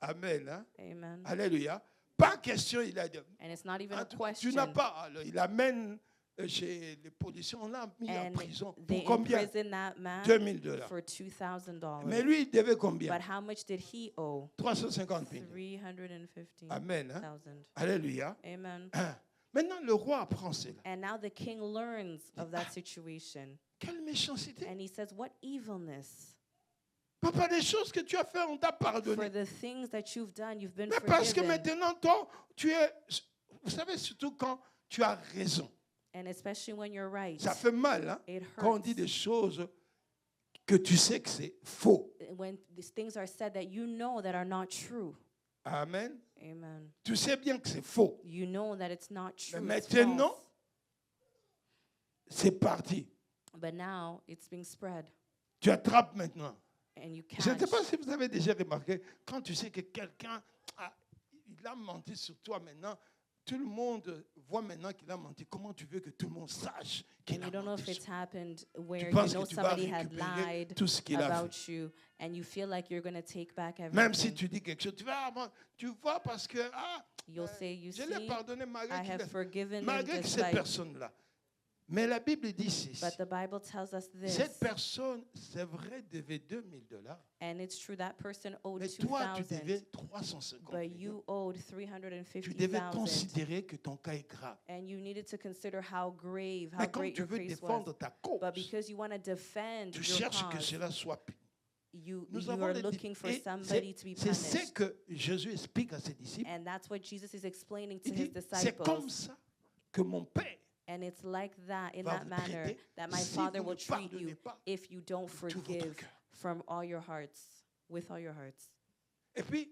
Amen. Hein? Amen. Alléluia. Pas question, il a dit. And it's not even En a tout cas, question. tu n'as pas. Alors, il amène chez les policiers, on l'a mis en And prison. they Pour combien? imprisoned that man $2,000. for $2,000. Mais lui, il devait combien? But how much did he owe? 350 000. 350,000. Amen. Hein? Alléluia. Amen. Maintenant, le roi apprend cela. And now the king learns of that situation. Quelle méchanceté. And he says, what evilness. Papa, les choses que tu as fait, on t'a For pardonné. the things that you've done, you've been Mais parce que forgiven. maintenant, toi, tu es... Vous savez, surtout quand tu as raison. And especially when you're right. Ça fait mal, hein? It Quand on dit hurts des choses que tu sais que c'est faux. when these things are said that you know that are not true. Amen. Amen. Tu sais bien que c'est faux. You know that it's not true. Mais it's maintenant, false. c'est parti. But now it's being spread. Tu attrapes maintenant. And you Je ne catch. sais pas si vous avez déjà remarqué, quand tu sais que quelqu'un il a menti sur toi maintenant, tout le monde voit maintenant qu'il a menti. Comment tu veux que tout le monde sache qu'il And a you don't know if menti it's sur toi? happened Tu where you penses know que tu vas somebody had récupérer lied tout ce qu'il a about fait. you and you feel like you're going to take back Même si everything. tu dis quelque chose, tu vas, tu vois parce que You'll say, you je l'ai see, pardonné I malgré have qu'il forgiven them malgré que cette despite. personne-là. Mais la Bible dit ceci. But the Bible tells us this. Cette personne, c'est vrai, devait $2,000. And it's true, that person owed Mais toi, tu 2,000. devais 350 But 000. you owed Tu devais 350,000. considérer que ton cas est grave. And you needed to consider how grave, how Mais comme great tu your veux case was. défendre ta cause, But because you want to defend tu your cherches que cause, cela soit puni. you Nous are avons les looking for et somebody to be c'est ce punished. que Jésus explique à ses disciples. And that's what Jesus is explaining to Il his dit, c'est comme disciples. ça que mon Père And it's like that, in va that vous manner, traiter that my si Father vous will ne treat pardonnez you pas if you don't de tout votre forgive cœur. from all your hearts, with all your hearts. Et puis,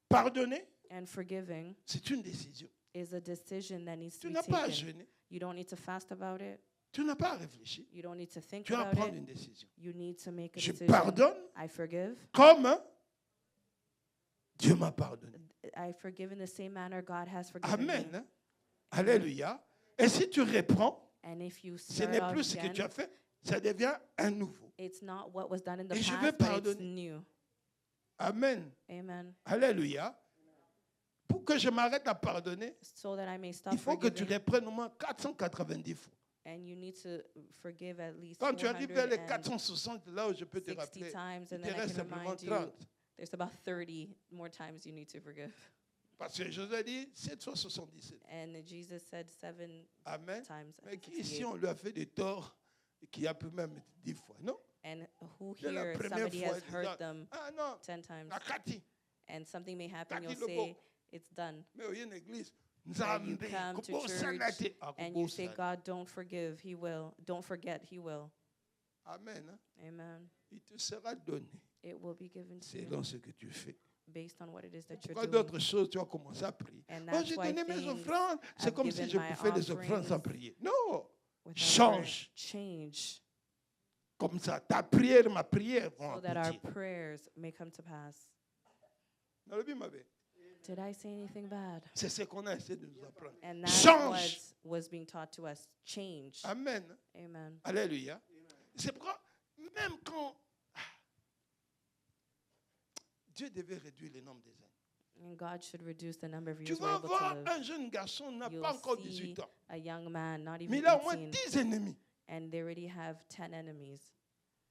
pardonner, And forgiving c'est une décision. is a decision that needs to Tu be n'as pas à taken. jeûner, You don't need to fast about it. tu n'as pas à réfléchir. You don't need to think Tu vas about prendre it. une décision. You need to make a Je decision. pardonne I forgive. comme Dieu m'a pardonné. I forgive in the same manner God has forgiven Amen. me. Hein? Alléluia. Et si tu reprends, And if you ce start n'est out plus ce que tu again, as fait, ça devient un nouveau. it's not what was done in the Et je past, vais but it's pardonner. new. Amen. Amen. Alléluia. Pour que je m'arrête à pardonner, So that I may stop il faut que tu forgiving. reprennes au moins 490 fois. And you need to forgive at least Quand tu arrives vers les 460 460, là où je peux te rappeler, times, il and te then I reste can simplement remind you 30. there's about 30 more times you need to forgive. Parce que Jésus a dit 7 fois 77. And Jesus said 7 Amen. times. Mais qui ici, 68. on lui a fait des torts qui a pu même 10 fois, non? And who Dès la here, première somebody fois, has il dit, hurt them ah non, 10 times, nakati. and something may happen, Kati you'll say, lobo. it's done. Mais au une église, And you Nzambe, come to kobosana church te, ah, and you say, kobosana. God, don't forgive, He will. Don't forget, He will. Amen. Hein? Amen. Il te sera donné It will be given to selon you ce que tu fais. based on what it is that you're Pourquoi doing. d'autres choses, tu vas commencer à prier. And Oh, that's j'ai why donné mes things offrandes. C'est I've comme si given je my fais les offrandes sans offerings prier. Non, Without change. prayer. Change Comme ça, ta prière, ma prière vont so that our aboutir. prayers may come to pass. Nalobi mabe. Did I say anything bad? C'est ce qu'on a essayé de nous apprendre. And that's Change. what was being taught to us. Change. Amen. Amen. Alléluia. C'est pourquoi, même quand Dieu devait réduire le nombre des années. And God should reduce the number of Tu years we're vas able voir to live. un jeune garçon n'a You'll pas encore see 18 ans. a young man, not Mais even il a au moins 18, 10 ennemis. and they already have 10 enemies.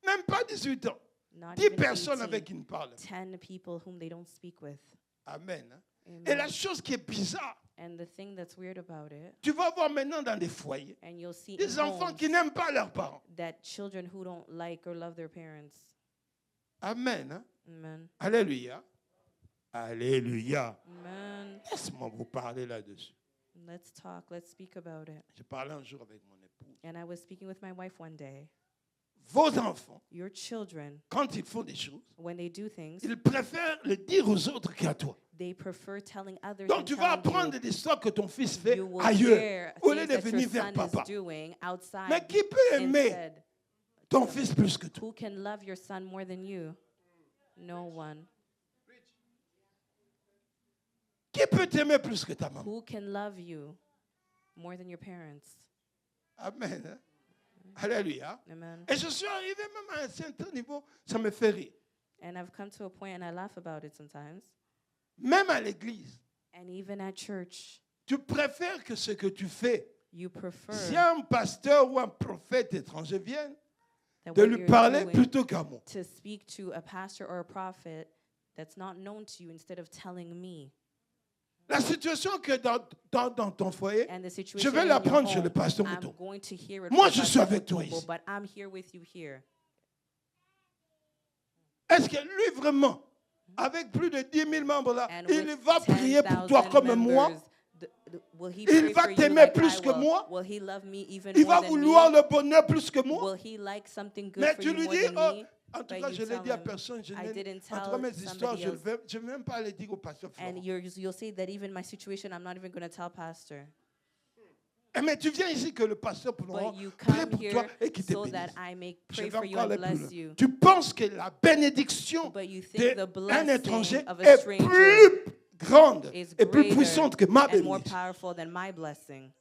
Même pas 18 ans. Not 10 even personnes 18, avec qui il parle. 10 people whom they don't speak with. Amen. Amen. Et la chose qui est bizarre, And the thing that's weird about it, tu vas voir maintenant dans des foyers, and you'll see des in enfants homes qui n'aiment pas leurs parents. that children who don't like or love their parents. Amen. Amen. Alléluia. Alléluia. Amen. Laisse-moi vous parler là-dessus. Let's talk. Let's speak about it. Je parlais un jour avec mon épouse. And I was speaking with my wife one day. Vos enfants, Your children, quand ils font des choses, when they do things, ils préfèrent le dire aux autres qu'à toi. they prefer telling others Donc than tu vas telling apprendre you. des histoires que ton fils fait You will ailleurs, hear au lieu things de that venir your vers son papa. is doing outside. Mais qui peut aimer Instead, ton fils plus que toi? who can love your son more than you? No one. Qui peut t'aimer plus que ta maman? Who can love you more than your parents? Amen. Hein? Alléluia. Amen. Et je suis arrivé même à un certain niveau, ça me fait rire. And I've come to a point, and I laugh about it sometimes. Même à l'église, And even at church, tu préfères que ce que tu fais, you prefer si un pasteur ou un prophète étranger vienne, that de what lui you're parler doing plutôt qu'à moi. to speak to a pastor or a prophet that's not known to you instead of telling me. La situation que dans ton foyer, And the je situation vais in la your prendre chez home, le pasteur I'm Mouton. going to hear it Moi, from je suis Pastor avec toi Mutombo, ici. but I'm here with you here. Est-ce que lui vraiment, avec plus de 10 000 membres là, And il with va prier pour toi 10,000 comme moi? members, will he Il pray va for you t'aimer like plus I que will? moi? Will he love me even Il more va than vouloir me? le bonheur plus que moi? Will he like something good Mais for tu you lui more dis, than oh, me? en tout But cas, you je l'ai tell dit à him, personne. Je I didn't entre tell mes histoires, somebody je else. ne vais même pas les dire au pasteur Florent. And you'll say that even my situation, I'm not even going to tell pastor. Mais tu viens ici que le pasteur Florent But you prie come pour here toi et qu'il te so that bénisse. I may Je pray vais for you encore and aller plus bless loin. you. Tu penses que la bénédiction But you think the d'un blessing étranger of a est stranger plus grande is et plus greater puissante que ma and more bénédiction. powerful than my blessing.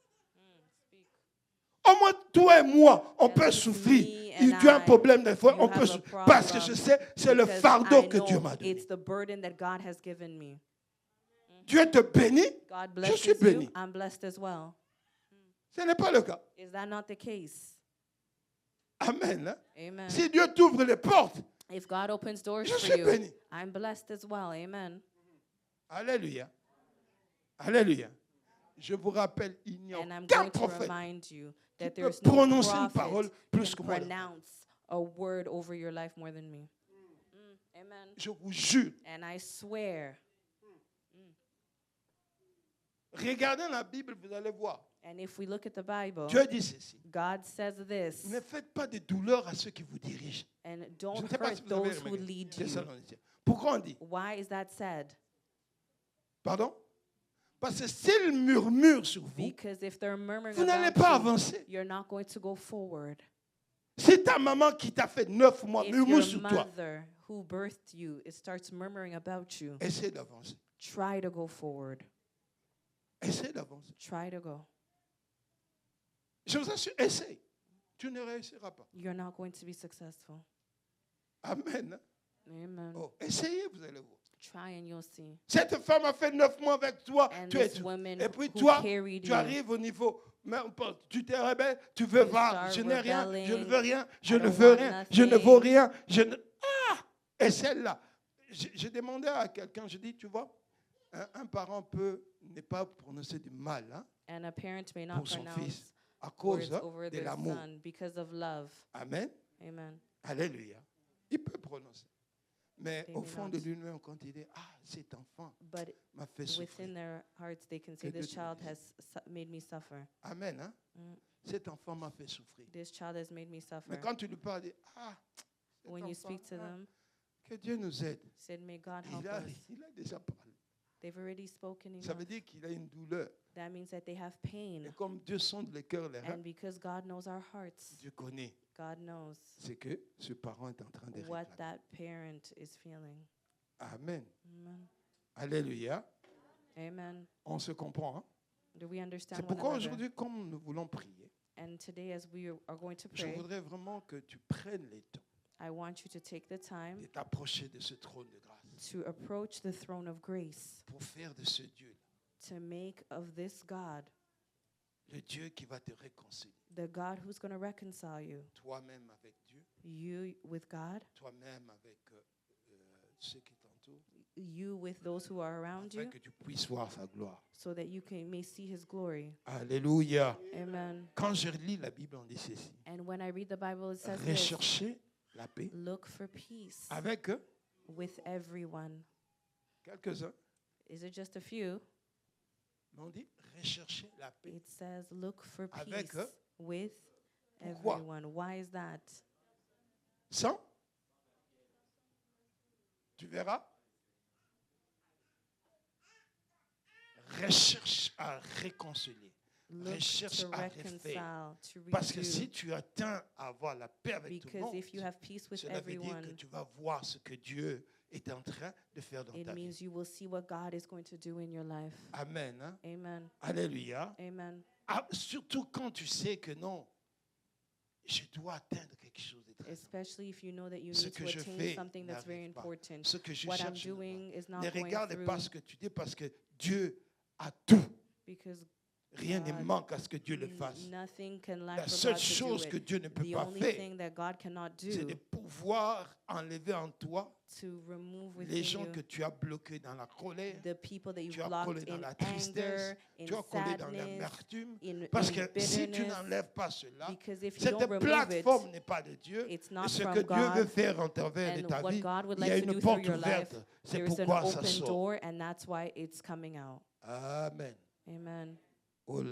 Au moins, toi et moi, on At peut least souffrir. me Il and y a un I, problème des fois, you on peut have a souffrir. Parce que je sais, c'est le Because fardeau I que Dieu know m'a donné. it's the burden that God has given me. Dieu te bénit, God je suis blesses you, béni. I'm blessed as well. Ce n'est pas le cas. Is that not the case? Amen. Hein? Amen. Si Dieu t'ouvre les portes, If God opens doors je for suis you, béni. I'm blessed as well. Amen. Alléluia. Alléluia. Je vous rappelle, il n'y a And I'm aucun going to prophète remind you qui that peut there's no prononcer une parole prophet plus que can moi. pronounce a word over your life more than me. Amen. Je vous jure. And I swear, Regardez la Bible, vous allez voir. and if we look at the Bible, Dieu dit ceci. God says this, Ne faites pas de douleur à ceux qui vous dirigent. and Je don't ne sais pas si hurt vous avez those who remarqué. lead you. Thessaloniciens. Pourquoi on dit? Why is that said? Pardon? Parce que s'ils murmurent sur vous, Because if they're murmuring vous n'allez about pas you, avancer. you're not going to go forward. Si ta maman qui t'a fait 9 mois If murmure your sur toi, mother who birthed you starts murmuring about you, essaie d'avancer. try to go forward. Essaie d'avancer. Try to go. Je vous assure, essaie. Tu ne réussiras pas. You're not going to be successful. Amen. Amen. Oh, essayez, vous allez voir. Try and you'll see. Cette femme a fait 9 mois avec toi. And Tu es this tout. woman Et puis who toi, carried tu you, arrives au niveau. Mais tu te rebelles, tu veux You voir. start Je n'ai rien, je ne rebelling. veux rien, je I ne don't veux want rien, je ne nothing. vaux rien. Et celle-là, j'ai demandé à quelqu'un, je dis, tu vois, un parent peut ne pas prononcer du mal hein, and a parent may not pour son pronounce fils à cause words over de their l'amour. son because of love. Amen. Amen. Alléluia. Il peut prononcer. Mais They au may fond not. de lui-même, quand il dit, ah, cet enfant But m'a fait within souffrir. their hearts, they can say, Que Dieu this te child bénisse. has made me suffer. Amen. Hein? Mm. Cet enfant m'a fait souffrir. This child has made me suffer. Mais quand tu lui parles, il dit, ah, cet When you enfant, speak to ah, them, que Dieu nous aide. said, may God help Il a us. déjà parlé. They've already spoken Ça enough. veut dire qu'il a une douleur. That means that they have pain. Et comme Dieu sonde les cœurs, les reins, And because God knows our hearts, Dieu connaît. God knows C'est que ce parent est en train de what réclamer. that parent is feeling. Amen. Amen. Alléluia. Amen. On se comprend, hein? Do we understand C'est one pourquoi another? aujourd'hui, comme nous voulons prier, And today, as we are going to je pray, voudrais vraiment que tu prennes le temps I want you to take the time de t'approcher de ce trône de grâce to approach the throne of grace, pour faire de ce Dieu to make of this God le Dieu qui va te réconcilier. the God who's going to reconcile you, Toi-même avec Dieu, you with God, toi-même avec ceux qui t'entourent, you with those who are around afin you, que tu puisses voir sa gloire. so that you may see his glory. Alléluia. Amen. Quand je lis la Bible, on dit ceci. And when I read the Bible, it says this, Recherchez la paix look for peace avec with everyone. quelques-uns. Is it just a few? Mais on dit recherchez la paix. It says look for Avec peace with Pourquoi? everyone. Why is that? Sans? Tu verras. Recherche à réconcilier. Look Recherche to à refaire. reconcile, to Parce que redo. si tu atteins à avoir la paix avec tout le Because monde, if you have peace with cela veut dire que everyone, tu vas voir ce que Dieu est en train de faire dans it ta vie. means you will see what God is going to do in your life. Amen. Hein? Amen. Alléluia. Amen. Ah, surtout quand tu sais que non, je dois atteindre quelque chose de très important. Especially if you know that you Ce need que to je attain fais something that's very n'arrive pas. important. Ce que je What I'm cherche ne va doing is pas. not Ne going regarde through, pas ce que tu dis parce que Dieu a tout. because Rien ne God, manque à ce que Dieu le fasse. nothing can lack La for seule God to do chose que it. Dieu ne peut The pas only faire, thing that God cannot c'est de do pouvoir enlever en toi to remove les within gens you que tu as bloqués dans la colère, the people that you've tu as collé blocked dans in la tristesse, anger, in tu as collé dans sadness, l'amertume. in Parce que si tu bitterness. n'enlèves pas cela, Because if you cette don't remove plateforme it, n'est pas de Dieu. it's Et not ce from que Dieu veut God. faire en travers de And ta what vie, God would il y a like to une do through porte your life, ouverte. C'est there is an pourquoi ça open sort. door, and that's why it's coming out. Amen. Amen. Oh,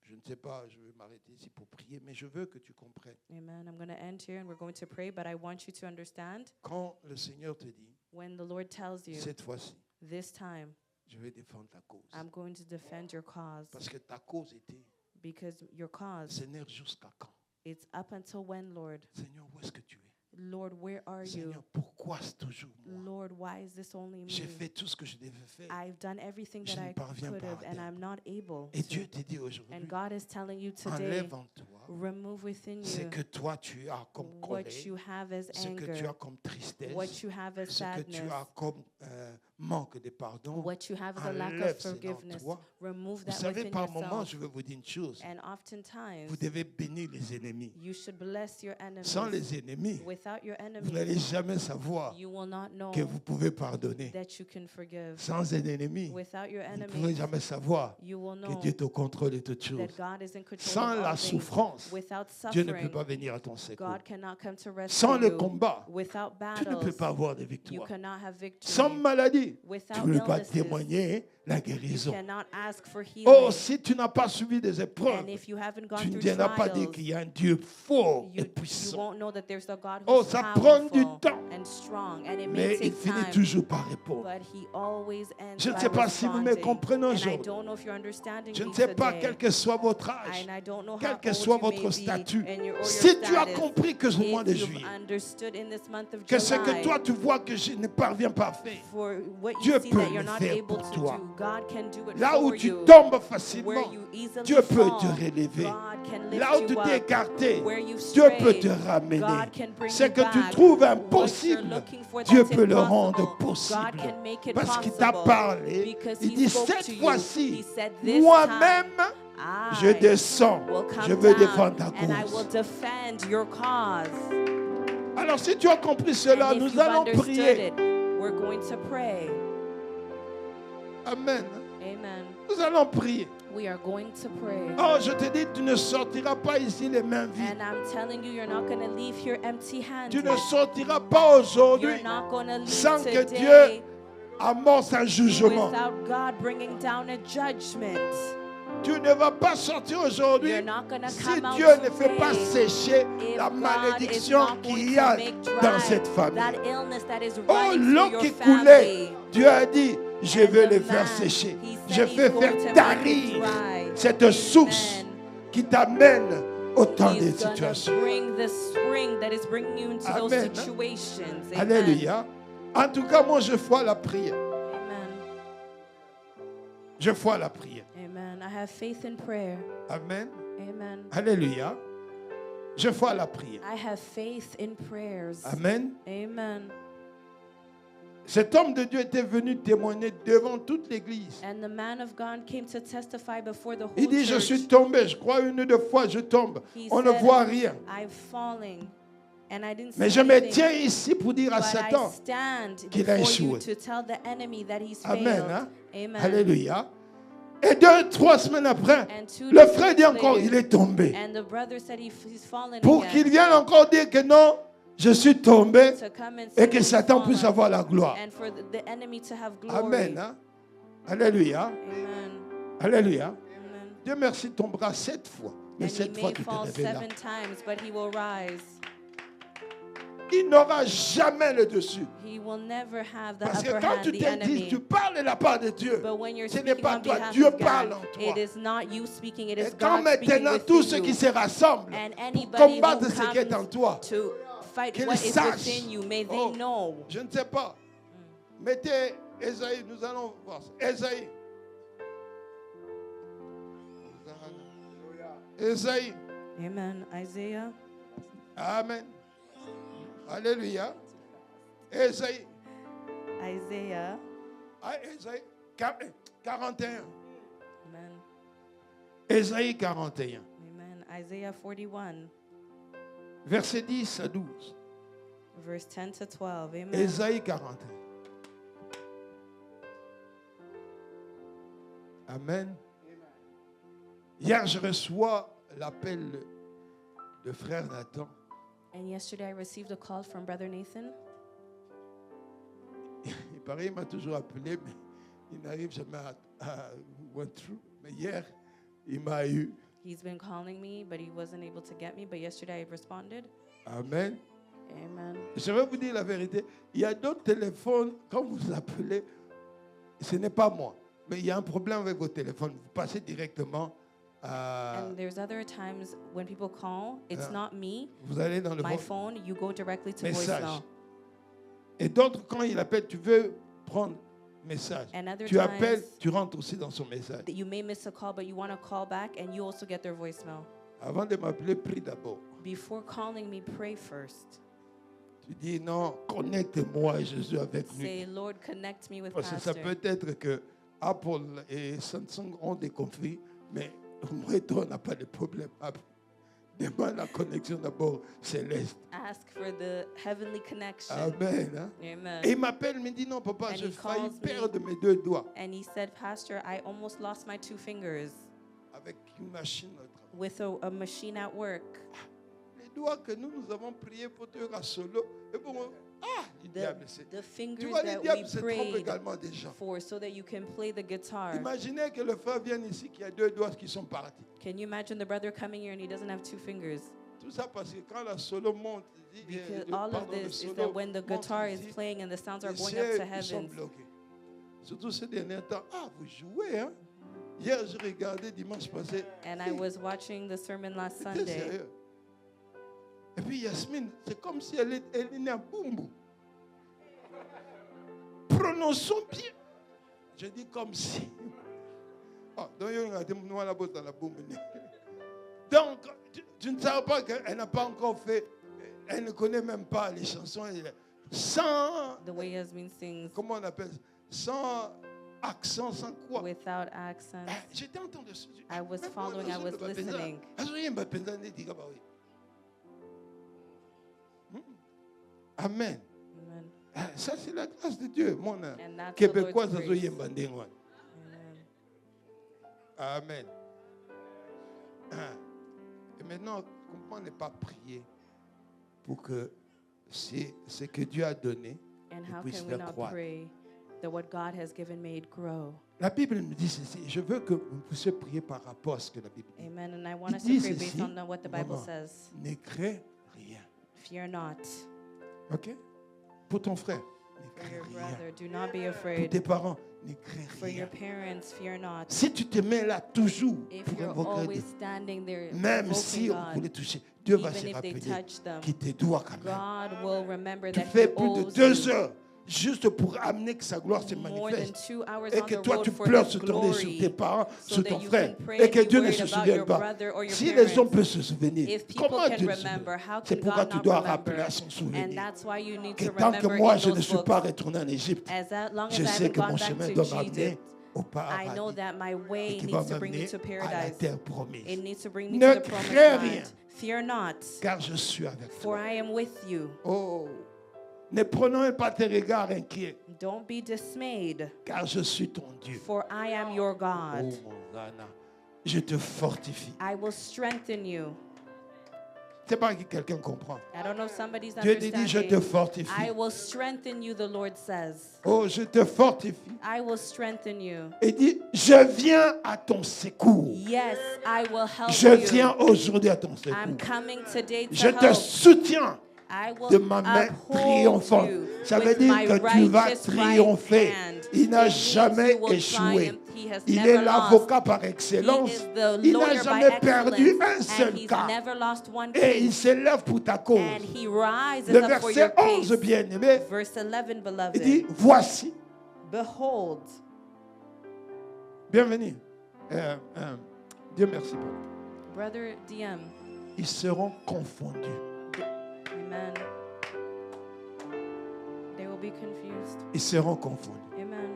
je ne sais pas, je vais m'arrêter ici pour prier, mais je veux que tu comprennes. Amen. I'm going to end here, and we're going to pray, but I want you to understand, Quand le Seigneur te dit, when the Lord tells you, cette fois-ci, this time, je vais défendre ta cause. I'm going to defend your cause, Parce que ta cause était, because your cause, Seigneur, jusqu'à quand? it's up until when, Lord? Seigneur, où est-ce que tu es? Lord, where are you? Seigneur, pourquoi c'est toujours moi? Lord, why is this only J'ai me? fait tout ce que je devais faire. I've done everything Je that ne I parviens could pas à have, and I'm not able Et Dieu to. te dit And aujourd'hui, God is telling you today, enlève en toi remove within ce you que toi tu as comme what colère, you have as ce que tu as anger, comme tristesse, what you have as ce que tu sadness, as comme manque de pardon. what you have as a lack Enlève of cela en forgiveness. toi. Remove Vous that savez, within par moment, yourself. je veux vous dire une chose. And oftentimes, Vous devez bénir les ennemis. you should bless your Sans enemies. les ennemis, Without your vous n'allez enemies, jamais savoir you will not know que vous pouvez pardonner. that you can forgive. Sans un ennemi, Without your vous ne pouvez enemies, jamais savoir you will que know Dieu est au contrôle de toutes choses. that God is in control Sans of la all things. souffrance, Without Dieu ne peut suffering, pas venir à ton secours. God cannot come to Sans rescue le you. combat, Without tu ne peux battles, pas avoir de you victoire. cannot have victory. Sans maladie, tu Without ne peux pas illnesses, témoigner la you guérison. cannot ask for healing. Oh, si tu n'as pas subi des épreuves, And if you haven't gone tu ne through viendras pas dire trials, qu'il y a un Dieu fort et you puissant. won't know that there's a God Oh, who's ça prend du powerful temps. and strong, and it Mais may il take finit time. toujours par répondre. But he always ends Je ne by sais pas si vous me responding. comprenez And I aujourd'hui. don't know if you're understanding Je ne me sais pas today. quel que soit votre âge, And I don't know quel how que old soit you may votre be statut. and your Si tu as status. compris que ce mois de If you've juillet, understood in this month of que ce que July, toi tu vois que je ne parviens pas à faire, for what Dieu you see peut that le you're not faire able pour to toi. do, God can do it là où for tu you. tombes Where facilement, you easily Dieu peut fall, te relever. God can lift Là où you tu t'es up. écarté, Where you've Dieu peut strayed, te ramener. God can bring Ce you que tu back. trouves What you're impossible, looking for Dieu that's peut le rendre impossible, possible. God can make it Parce qu'il t'a possible. parlé. Because Il he dit, spoke cette to you. fois-ci, He said, this moi-même, time, je descends. will come Je veux down, défendre ta and I will cause. defend your cause. Alors si tu as compris cela, And if nous you've allons understood prier. it, we're going to pray. Amen. Amen. Nous allons prier. We are going to pray. Oh, je te dis, tu ne sortiras pas ici les mains vides. And I'm telling you, you're not going to leave here empty-handed. Tu ne sortiras pas aujourd'hui You're not going to leave sans que today Dieu amorce un jugement. without God bringing down a judgment. Tu ne vas pas sortir aujourd'hui You're not gonna si come out Dieu ne fait pas today sécher if la God is malédiction not going qu'il y to a make dans dry cette famille. that illness that is Oh, running l'eau through qui your coulait, family. Dieu a dit, je And vais the les faire man, sécher. he Je said he's vais going faire to make it tarir dry. cette source Amen. qui t'amène autant de He's going to situations. bring the spring that is bringing you into those Amen. situations. Amen. Alléluia. En tout cas, moi, je vois la prière. Amen. Je crois à la prière. Amen. I have faith in prayer. Amen. Amen. Alléluia. Je crois à la prière. I have faith in prayers. Amen. Amen. Cet homme de Dieu était venu témoigner devant toute l'église. And the man of God came to testify before the whole Il dit, je church. suis tombé, je crois une ou deux fois, je tombe. He On ne said, voit rien. I've fallen and I didn't Mais see je me anything, tiens ici pour dire à but I Satan stand qu'il a before you échoué. to tell the enemy that he's Amen. failed. Hein? Amen. Alléluia. Et 2-3 semaines après, And 2 le days frère dit encore, later, il est tombé. And the brother said he's fallen Pour again. qu'il vienne encore dire que non, je suis tombé To come and et say que he's Satan fallen, puisse avoir la gloire. and for the enemy to have glory. Amen. Hein? Alléluia. Amen. Alléluia. Amen. Dieu merci, tombera 7 fois. Mais And he 7 fois may tu te fall réveilles là. 7 times, but he will rise. Il n'aura jamais le dessus. He will never have the Parce que upper quand hand, tu the t'es dit, enemy. tu parles de la part de Dieu. But when you're Ce n'est speaking pas on toi, behalf Dieu of parle God, en toi. it is not you speaking, it Et is quand God speaking maintenant within tous ceux qui you. se rassemblent And pour anybody combattre who ce qui est en comes toi, to fight qu'ils what is sachent. within you, may they Oh, know. je ne sais pas. Mettez Ésaïe, nous allons voir ça. Ésaïe. Ésaïe. Amen. Isaiah. Amen. Alléluia. Ésaïe. Isaiah. Ah, Ésaïe 41. Amen. Ésaïe 41. Amen. Isaiah 41, Verset 10 à 12. verse 10 to 12. Amen. Ésaïe 41. Amen. Hier, je reçois l'appel de frère Nathan. And yesterday I received a call from Brother Nathan. Il paraît, il m'a toujours appelé, mais il n'arrive jamais à went through. Mais hier, il m'a eu. He's been calling me, but he wasn't able to get me. But yesterday I responded. Amen. Amen. Je vais vous dire la vérité. Il y a d'autres téléphones, quand vous appelez, ce n'est pas moi. Mais il y a un problème avec vos téléphones. Vous passez directement à... And there's other times when people call, it's Ah. not me, Vous allez dans le my phone, you go directly to message. voicemail. Et d'autres, quand il appelle, tu veux prendre message. And other Tu appelles, times tu rentres aussi dans son message. that you may miss a call, but you want to call back and you also get their voicemail. Avant de m'appeler, prie d'abord. Before calling me, pray first. Tu dis non, connecte-moi, Jésus, avec lui. Say, Lord, connect me with Parce que ça Pastor. peut être que Apple et Samsung ont des conflits, mais moi et toi, on n'a pas de problème. Demande la connexion d'abord céleste. Ask for the heavenly connection. Amen. Hein? Amen. Et il m'appelle, il me dit non, papa, And j'ai he failli calls me. perdre mes 2 doigts And he said, Pastor, I almost lost my 2 fingers avec une machine. au travail. with a machine at work. Les doigts que nous avons prié pour te solo. Et bon, le diable, c'est. The Tu fingers vois, le that we diable se trompe prayed également des gens. for so that you can play the guitar. Imaginez que le frère vienne ici qui a 2 doigts qui sont partis. Can you imagine the brother coming here and he doesn't have 2 fingers? Tout ça parce que quand la solo monte, il dit, Because all of pardon, le this is solo that when the monte guitar is ici, playing and the sounds are les going up to cieux, ils sont heavens. bloqués. Surtout ces derniers temps. Ah, vous jouez, hein? Hier, je regardais dimanche passé. And I was watching the sermon last C'était Sunday. sérieux. Et puis Yasmine, c'est comme si elle est née à Bumbu. Prononçons bien. Je dis comme si. Oh, donc, tu ne savais pas qu'elle n'a pas encore fait. Elle ne connaît même pas les chansons. Sans. The way Yasmin sings Comment on appelle ça? Sans accent, sans quoi? without accents. J'étais en train de. I was following, I was listening. Amen. Amen. Ça, c'est la grâce de Dieu. Mon And that's the Québécois, Lord's ça grace. Amen. Amen. Amen. Et maintenant, comment ne pas prier pour que ce que Dieu a donné, And il how puisse can we faire not croître. pray that what God has given may it grow? La Bible me dit ceci. Je veux que vous puissiez prier par rapport à ce que la Bible dit. Amen. And I want Il us to dit pray based ceci, on what the Bible maman, says. ne crains rien. Fear not. OK? Pour ton frère, ne For crains your rien. brother, do not be Pour afraid. tes parents, ne crains For your rien. parents, fear not. Si tu te mets là toujours If pour you're invoquer always Dieu, standing there même si invoking on voulait God, toucher, Dieu va even se if they rappeler touch them, qu'il te doit quand même. God will remember Tu that fais He plus de owes 2 you. heures. juste pour amener que sa gloire se more than manifeste. 2 hours Et on que the toi, road tu for pleures His sur ton nez, sur glory, tes parents, so sur that ton you frère. can pray Et and que be Dieu ne worried se about souvienne your pas. brother or your Si les parents. hommes peuvent se souvenir, If people comment can Dieu se remember, souvient? how C'est can pourquoi God tu not dois remember? rappeler à son And souvenir. that's why you need Que to tant que remember moi, in je ne those suis books. pas retourné en Égypte, As long as je I sais haven't que gone mon back chemin to doit m'amener Egypt, au I know paradis that my et way qui va needs to bring me m'amener to à la paradise. terre promise. It needs to bring me Ne to the promised crains rien, land. Fear not, car je suis avec for toi. I am with you. Oh, ne prenons pas tes regards inquiets, Don't be dismayed, car je suis ton Dieu. for I am your Oh God. mon Ghana, je te fortifie. I will strengthen you. C'est pas que quelqu'un comprend. I don't know if somebody's Dieu te dit, je te understanding. fortifie. I will strengthen you, the Lord says. Oh, je te fortifie. I will strengthen you. Et dit, je viens à ton secours. Yes, I will help Je you. viens aujourd'hui à ton secours. I'm coming today to Je te help. soutiens I will de ma main uphold triomphante. you Ça veut with dire my que tu vas righteous triompher. right hand. Il n'a It means jamais you will échoué. triumph. He has Il never est lost. l'avocat par He excellence. is the Il n'a lawyer by jamais perdu excellence, un and seul he's cas. never lost one Et il case. s'élève pour ta cause. And he rises Le up for your verset 11, case. bien-aimé, Verse 11, il dit, beloved. voici. Behold, Bienvenue. Dieu merci. Brother DM. Ils seront confondus. Amen. They will be confused. Ils seront confondus. Amen.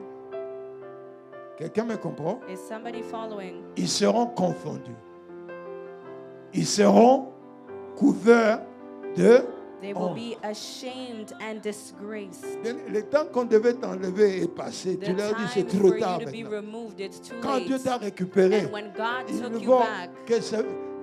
Quelqu'un me comprend? Is somebody following? Ils seront confondus. Ils seront couverts de They will honte. be ashamed and disgraced. Le temps qu'on devait t'enlever est passé. The Tu leur dis time c'est for trop you tard to be maintenant. removed, it's too Quand Dieu late. t'a récupéré, And when God ils took ne you vont back,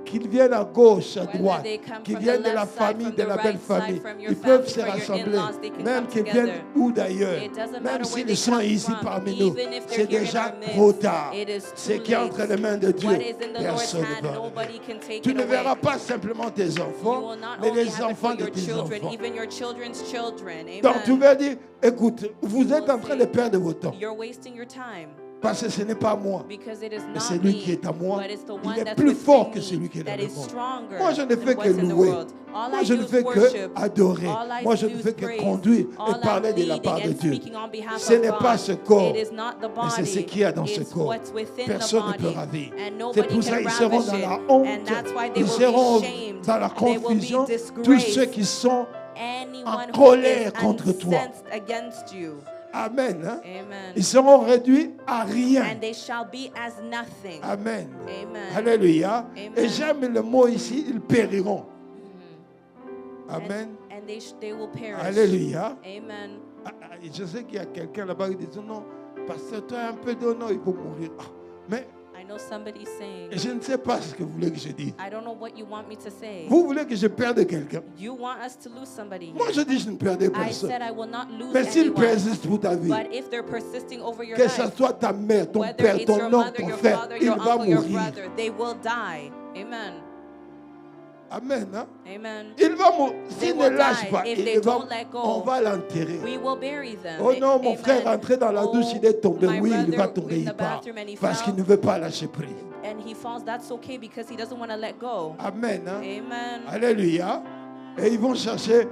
qu'ils viennent à gauche, à whether droite, they come qu'ils from the viennent de la left side, famille, from de the la belle right side, famille, from your ils peuvent family, se from your rassembler, in-laws, they can même come qu'ils together. viennent où d'ailleurs, It doesn't même matter where s'ils they sont come ici from, parmi nous, even if c'est they're here in déjà our midst, trop tard. it is Ce too qui est late. entre les mains de Dieu, What is in the Lord's personne ne hand, peut enlever. nobody can take Tu it ne away. verras pas simplement tes You enfants, will not mais only les have it enfants for de your tes children, enfants. even your children's children. Donc tu Amen. vas dire, écoute, vous You êtes en will train say, de perdre votre temps. You're wasting your time. Parce que ce n'est pas moi, Because it is mais not c'est lui me, qui est à moi. but it's the Il one est that's plus within fort que me celui qui est dans that le is monde. stronger Moi, je ne than fais que what's in the louer. world. All Moi, I je do ne is fais que worship. adorer. All I Moi, je do ne is fais que praise. conduire et All parler I'm de la leading part de and Dieu. speaking on behalf Ce of n'est pas God. ce corps, It is not the mais c'est ce body. qu'il y a dans ce It's corps. what's within Personne ne the peut body. ravir. And C'est nobody pour ça can qu'ils seront ravish dans it. la honte. And that's why they Ils will seront be shamed. dans la They will be confusion. Tous disgraced. ceux qui sont Anyone en who colère is contre toi. incensed against you. Amen. Hein? Amen. Ils seront réduits à rien. And they shall be as nothing. Amen. Amen. Alléluia. Amen. Et j'aime le mot ici, ils périront. Amen. And they will perish. Alléluia. Amen. Je sais qu'il y a quelqu'un là-bas qui dit non, pasteur, toi un peu d'honneur, il faut mourir. Ah, mais I know somebody's saying, je ne sais pas ce que vous voulez que je dise. I don't know what you want me to say. Vous voulez que je perde quelqu'un? You want us to lose somebody Moi, here. je dis je ne perdais I personne. said I will not lose Mais s'il anyone. persiste pour ta vie, But if they're persisting over your que ce life, soit ta mère, ton whether père, it's ton your oncle, mother, ton your frère, father, il your va uncle, your mourir. brother, they will die. Amen. Amen. Hein? Amen. Il va mourir. They S'il ne will lâche die pas, if il they va, don't let go. on va l'enterrer. We will bury them. Oh non, mon Amen. frère rentré dans la douche, il est tombé. My Oui, il va brother tomber, in il the part. bathroom and he Parce qu'il fell. ne veut pas lâcher prise. And he falls, that's okay because he doesn't want to let go. Amen. Hein? Amen. Alléluia. Et ils vont chercher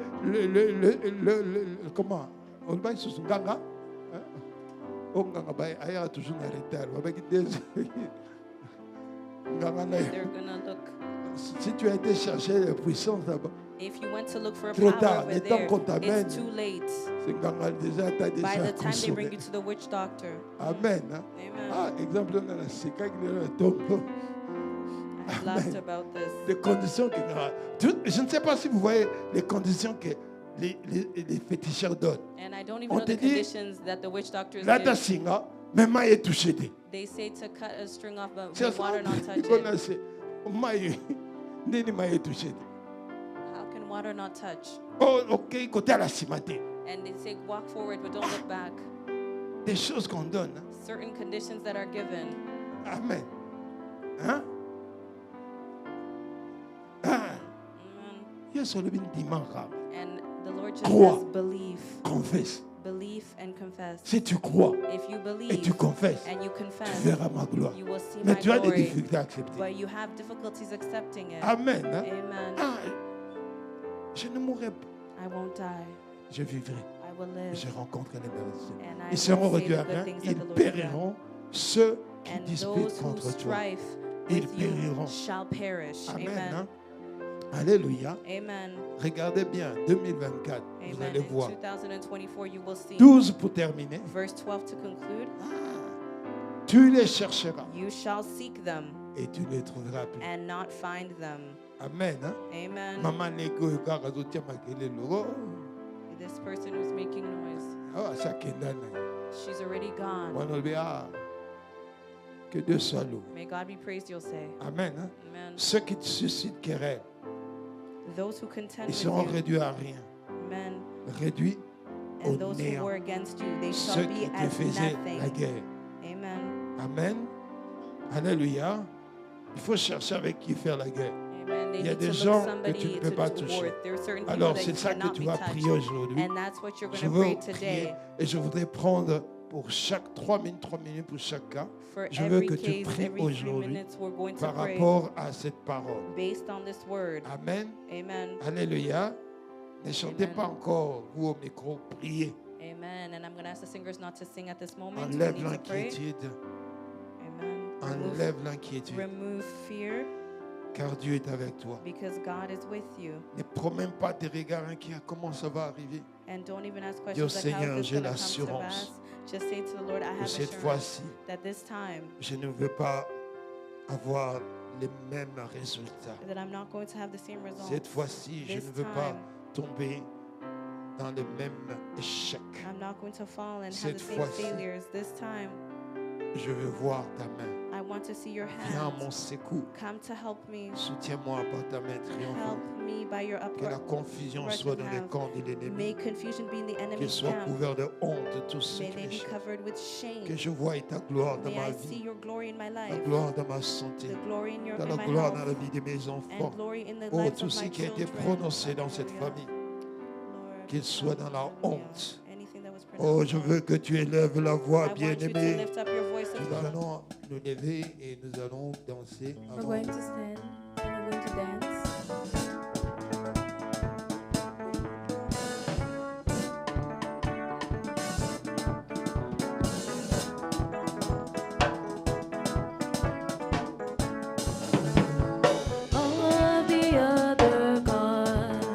comment? On va sur son ganga. On va toujours en retard. They're gonna look. Si tu as été chercher la puissance là-bas, If you went to look for a trop power tard. over Le temps there, qu'on t'amène, it's too late. c'est ganga déjà t'as By déjà the time they bring consommé. you to the witch doctor. Amen. Hein? Amen. Ah, exemple, on a la séquence qui est là, tombe. I've laughed about this. Les conditions que je ne sais pas si vous voyez les conditions que les féticheurs donnent. And I don't even On know te the dit, conditions that the witch doctors là, ta give. singa, mais moi, il est touché. They say to cut a string off, but C'est with ça, water not touch il it. connaissait. Moi, il est touché. How can water not touch? Oh, ok, côté à la cimenté. And they say walk forward, but don't look back. Des choses qu'on donne. Hein? Certain conditions that are given. Amen. Hein? Ah. Amen. Il y a sur le dimanche. And the Lord just Crois. says, believe. Confesse. Believe and confess. Si tu crois If you et believe tu confesses, and you tu confess, verras ma gloire. you will see Mais my tu as des glory. difficultés à accepter. But you have difficulties accepting it. Amen. Hein? Amen. Ah, je ne mourrai pas. I won't die. Je vivrai. I will live. Je rencontre les bénédictions. And I Ils seront will say réduits à the good rien. things that Ils the Lord has done. périront. Ceux qui And disputent those who contre toi. strive Ils with you périront. shall perish. Amen. Amen. Hein? Alléluia. Amen. Regardez bien, 2024, vous Amen. allez In voir. 2024, you will see. 12 pour terminer. Verse 12 to conclude. Tu les chercheras You shall seek them et tu les trouveras plus. and not find them. Amen. Hein? Amen. Maman Nego Garazotia Makele Loro. This person who's making noise, Ah, ça kendana. she's already gone. Que Dieu soit loué. May God be praised, you'll say. Amen. Hein? Amen. Ceux qui te suscitent querelle, Those who contend ils with seront you, réduits à rien. amen. Réduits au And those who néant. were against you, they Ceux shall qui be te as faisaient la nothing. guerre. Amen. Amen. Alléluia. Il faut chercher avec qui faire la guerre. Amen. They Il y a need des to gens look que tu somebody ne peux to pas do toucher. war. There are certain people Alors that c'est you ça que cannot tu be vas prier touched. aujourd'hui. And that's what you're Je going to veux pray prier today. et je voudrais prendre pour chaque 3 minutes pour chaque cas. For Je veux every que tu case, pries every 3 aujourd'hui minutes, we're going to par pray rapport à cette parole. based on this word. Amen. Amen. Alléluia. Ne chantez Amen. pas encore, vous au micro, priez. Amen. And I'm going to ask the singers not to sing at this moment. We Enlève need to pray. l'inquiétude. Amen. Enlève l'inquiétude. Remove fear Car Dieu est avec toi. because God is with you. Ne promets pas des regards inquiets. Comment ça va arriver? And don't even ask Dis au questions like how Seigneur, is this j'ai going to come to l'assurance pass. Just say to the Lord, I que have cette assurance fois-ci, that this time je ne veux pas avoir les mêmes résultats. that I'm not going to have the same results. Cette fois-ci, je This ne veux pas time, tomber dans les mêmes échecs. I'm not going to fall and have Cette the same fois-ci, failures. This time, Je veux voir ta main. I want to see your Viens à hand. mon secours. Come to help me. Soutiens-moi par ta main triomphante. Help me by your Que la upright. confusion right soit dans les hand. camps de l'ennemi. May confusion be in the Qu'ils enemy's soient camp. couverts de honte tous ceux May qui they be l'échappent. covered with Que shame. je voie ta gloire dans May ma I see vie, your glory in my la life, gloire dans ma santé, the glory in dans in la my gloire dans la health, vie de mes and enfants. glory in the Oh, lives tout of ce my qui a été children. prononcé dans cette Hallelujah. famille, Lord, qu'il soit dans la hallelujah. honte. Anything that was Oh, pronounced je wrong. veux que tu élèves la voix, I want you to bien-aimé. lift up your voices. Nous allons nous lever et nous allons danser. We're going to stand and we're going to dance. All of the other gods,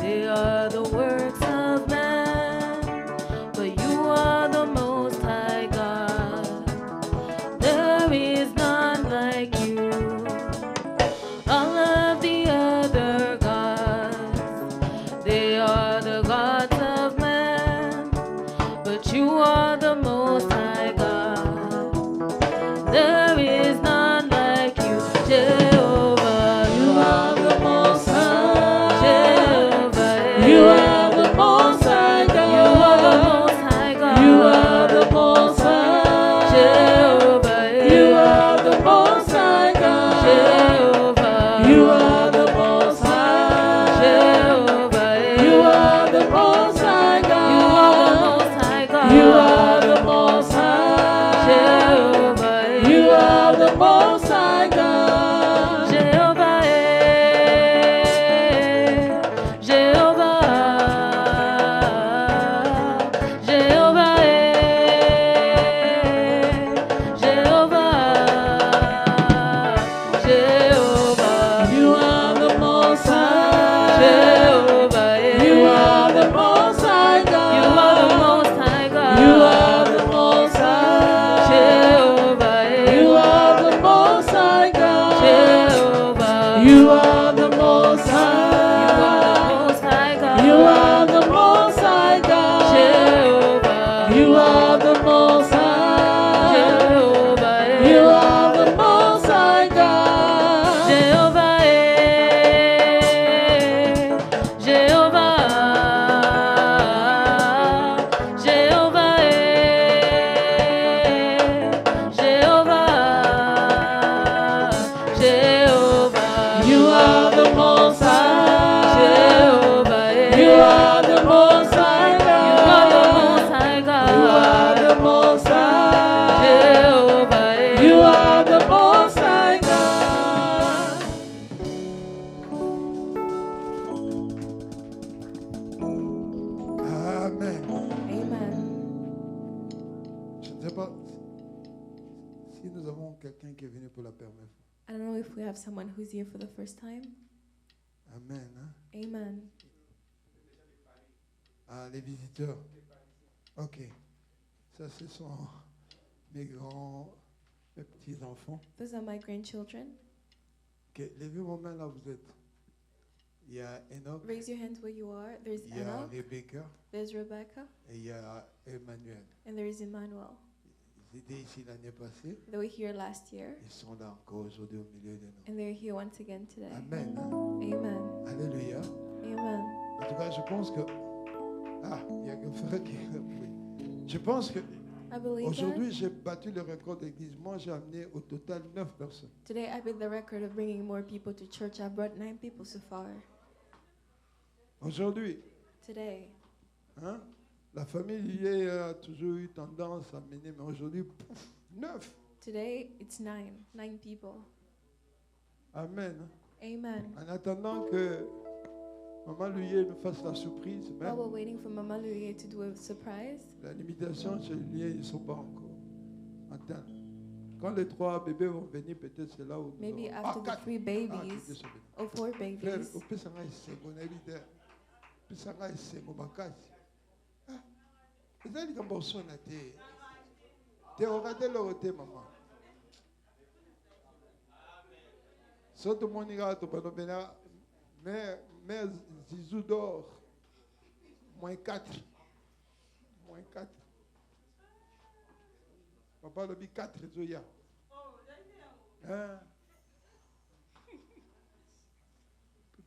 they are the works of man, but you are the most high God. There is none like you. All of the other gods, they are the gods of man, but you are the most high God. There is none like you, Jehovah. You are the most high. Jehovah. You are the most high God. You are the most high God. You are the most high. Jehovah. You are the most high God. Jehovah. You are the most high. Jehovah. You are the most high God. You are the most high God. You are the most high. Jehovah. You are the most high God. Jehovah, Jehovah, Jehovah, Jehovah, Jehovah. You are the most high. Jehovah, You are the most high God. You are the most high God. You are the most high. Jehovah, You are the most high God. Jehovah, You are the most high. most high God. You are the most high God. Jehovah, You are the most high. Jehovah, You are the most high God. Jehovah, Jehovah, Jehovah, Jehovah, Jehovah. You are the most high. Jehovah, You are the most high God. You are the most high You God. are the most high. Jehovah, You are the most high God. Je ne sais pas si nous avons quelqu'un qui est venu pour la première fois. I don't know if we have someone who's here for the first time. Amen. Hein? Amen. Ah, les visiteurs. Ok. Ça, ce sont mes petits-enfants. Those are my grandchildren. Ok. Levez vos mains là où vous êtes. Il y a Enoch. Raise your hands where you are. There's Il y a Enoch. Rebecca. There's Rebecca. Et il y a Emmanuel. And there is Emmanuel. Ils étaient ici l'année passée. They were here last year. Ils sont là encore aujourd'hui au milieu de nous. And they're here once again today. Amen. Amen. Alléluia. Amen. En tout cas, je pense que... Ah, il y a un frère qui a appris. Je pense que I believe aujourd'hui, that. j'ai battu le record d'église. Moi, j'ai amené au total 9 personnes. Today I beat the record of bringing more people to church. I brought 9 people so far. Aujourd'hui, Today. hein, la famille liée a toujours eu tendance à mener, mais aujourd'hui, 9. Today it's 9. 9 people. Amen. Amen. En attendant que Maman Luyé nous fasse la surprise, While we're waiting for Mama Louie to do a surprise, la limitation chez Luyé, ils ne sont pas encore atteints. Quand les 3 bébés vont venir, peut-être c'est là où nous maybe aurons- after the 4. 3 babies désolé. or 4 Frère, babies, au plus ça va être on a évité. Plus ça va être makasi. Ah, vous allez comme bon son à te. Te regardez le côté maman. Saute mon ira to pano bena mais Zizou d'or -4. -4. Papa le bi 4 zoya. Hein?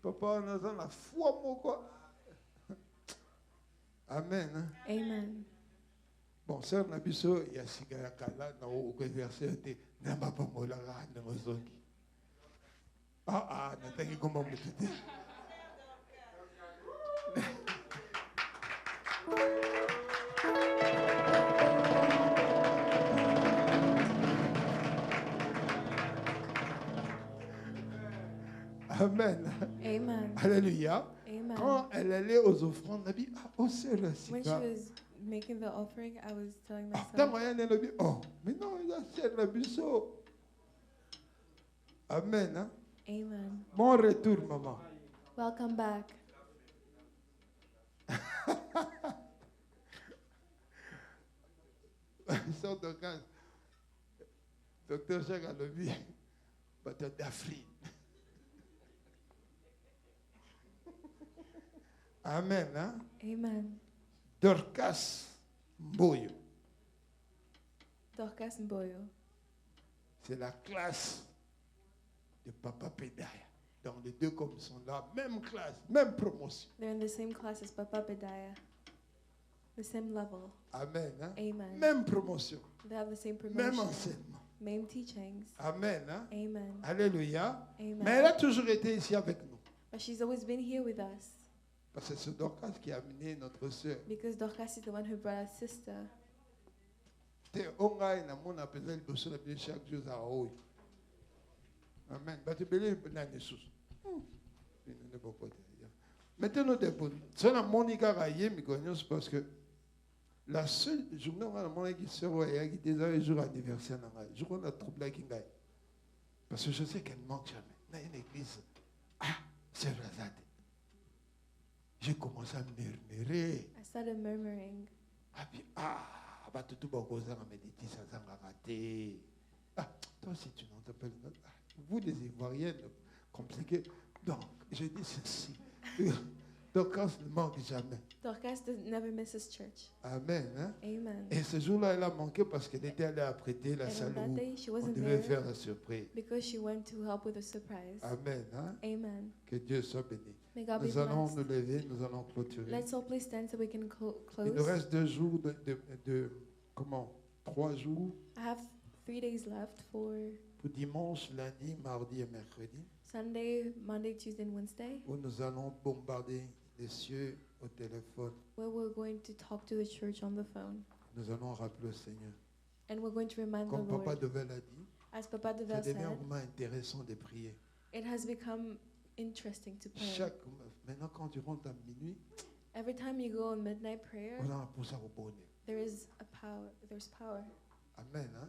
Papa nous avons la foi moko. Amen. Hein? amen. Bon, sœur Nabiso, il y a Sigaya Kala, dans le verset, n'a pas mola na mozongi. Ah, n'attendez comment vous dites. Amen. Amen. Alléluia. Amen. Quand elle allait aux offrandes, elle a dit, ah, oh, c'est le When she cigare. was making the offering, I was telling Ah, myself, tant moyen, elle a dit, oh, mais non, il a c'est le biseau. Amen. Hein? amen. Bon retour, maman. Welcome back. Sort de quand docteur Jacques a levé, bâton d'Afrique. Amen. Hein? Amen. Dorcas Mboyo, Dorcas Mboyo. c'est la classe de Papa Pedaya. Donc les deux comme sont là, même classe, même promotion. They're in the same class as Papa Bedaya. The same level. Amen. Hein? Amen. Même promotion, They have the same même promotion. enseignement. Same teachings. Amen. Hein? Amen. Alléluia. Amen. Mais elle a toujours été ici avec nous. But she's always been here with us Parce que c'est Dorcas qui a amené notre soeur. because Dorcas is the one who brought our sister. Te ongai na mona peza liboso na bien chaque jour à oyo. Amen. Bato belé na nesusu. Ne beaucoup de. Maintenant des bonnes. Ça na monika ka yemi gonyos parce que la seule journée où on a mon qui sœur ouais qui déjà jour anniversaire na ngai. Je connais trouble qui ngai. Parce que je sais qu'elle manque jamais. Dans une église. Ah, c'est vrai. J'ai commencé à murmurer. I started murmuring. Ah, puis, bato tout bakoza na méditer ça zanga raté. Ah, toi aussi tu n'entends pas. Vous les Ivoiriennes compliqués. Donc, je dis ceci. Dorcas ne manque jamais. Dorcas never misses church. Amen. Hein? Amen. Et ce jour-là, elle a manqué parce qu'elle était allée apprêter la And salle on that où day, she on wasn't devait there faire la surprise. because she went to help with a surprise. Amen. Hein? Amen. Que Dieu soit béni. May God be Nous allons nous blessed. lever, nous allons clôturer. Let's all please stand so we can Il nous close. reste 2 jours comment 3 jours I have 3 days left for pour dimanche, lundi, mardi et mercredi Sunday, Monday, Tuesday, and Wednesday, où nous allons bombarder les cieux au téléphone. where we're going to talk to the church on the phone. Nous allons rappeler au Seigneur. And we're going to remind the Comme Papa Lord, Devel a dit, as Papa ça Devel devient said, vraiment intéressant de prier. it has become interesting to pray. Maintenant, quand tu rentres à minuit, Every time you go on midnight prayer, on a pour ça au bonheur. there is a power. There's power. Amen. Hein?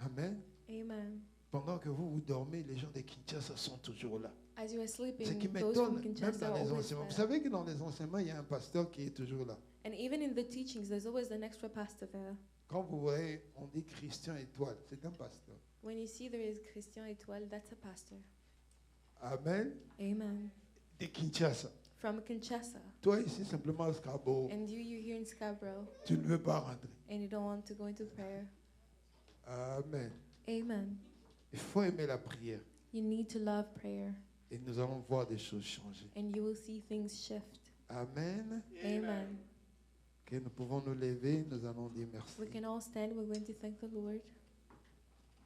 Amen. Amen. Pendant que vous dormez, les gens de Kinshasa sont toujours là. As you are sleeping, Ce qui those m'étonne, from même Kinshasa dans are les always enseignements. Vous there. savez que dans les enseignements, il y a un pasteur qui est toujours là. And even in the teachings, there's always an extra pastor there. Quand vous voyez, on dit Christian Étoile, c'est un pasteur. When you see there is Christian Étoile, that's a pastor. Amen. Amen. De Kinshasa. From Kinshasa. Toi ici, simplement à Scarborough, And you're here in Scarborough, tu ne veux pas rentrer. and you don't want to go into prayer. Amen. Amen. Il faut aimer la prière. You need to love prayer, Et nous allons voir des choses changer. and you will see things shift. Amen. Amen. Que nous pouvons nous lever, nous allons dire merci. We can all stand. We're going to thank the Lord.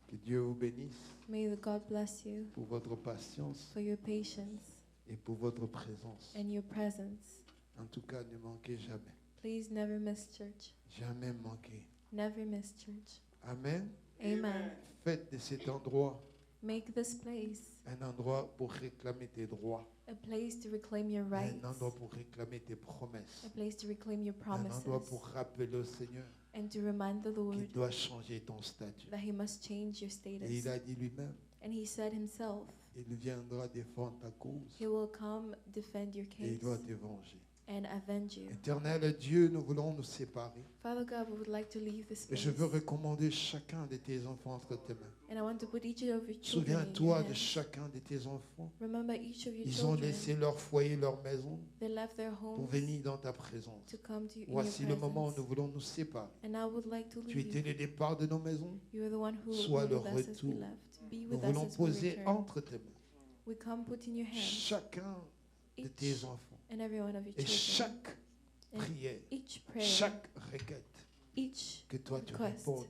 Que Dieu vous bénisse May the God bless you pour votre patience for your patience et pour votre présence. and your presence. En tout cas, ne manquez jamais. Please never miss church. Jamais manquer. Never miss church. Amen. Amen. Faites de cet endroit Make this place un endroit pour réclamer tes droits. a place to reclaim your rights, Un endroit pour réclamer tes promesses. a place to reclaim your Un promises, endroit pour rappeler au Seigneur and to remind the Lord qu'il doit changer ton statut. that He must change your Et status. il a dit lui-même, And He said Himself, il viendra défendre ta cause He will come defend your et il case doit te venger. and avenge you. Éternel Dieu, nous voulons nous séparer. Father God, we would like to leave this Et place. je veux recommander chacun de tes enfants entre tes mains. And I want to put each of your children in your Souviens-toi de hands. chacun de tes enfants. Remember each of your Ils ont children. laissé leur foyer, leur maison They left their pour homes venir dans ta présence. to come to you in Voici your le moment où presence. nous voulons nous séparer. And I would like to Tu étais leave. le départ de nos maisons. You are the one who Sois will le with us as we retour. left. Be Nous with us voulons as we poser return. entre tes mains We come put in your hands chacun de each tes enfants. and every one of your Et children. chaque And prière, each prayer, chaque requête, each que toi tu request, réponds.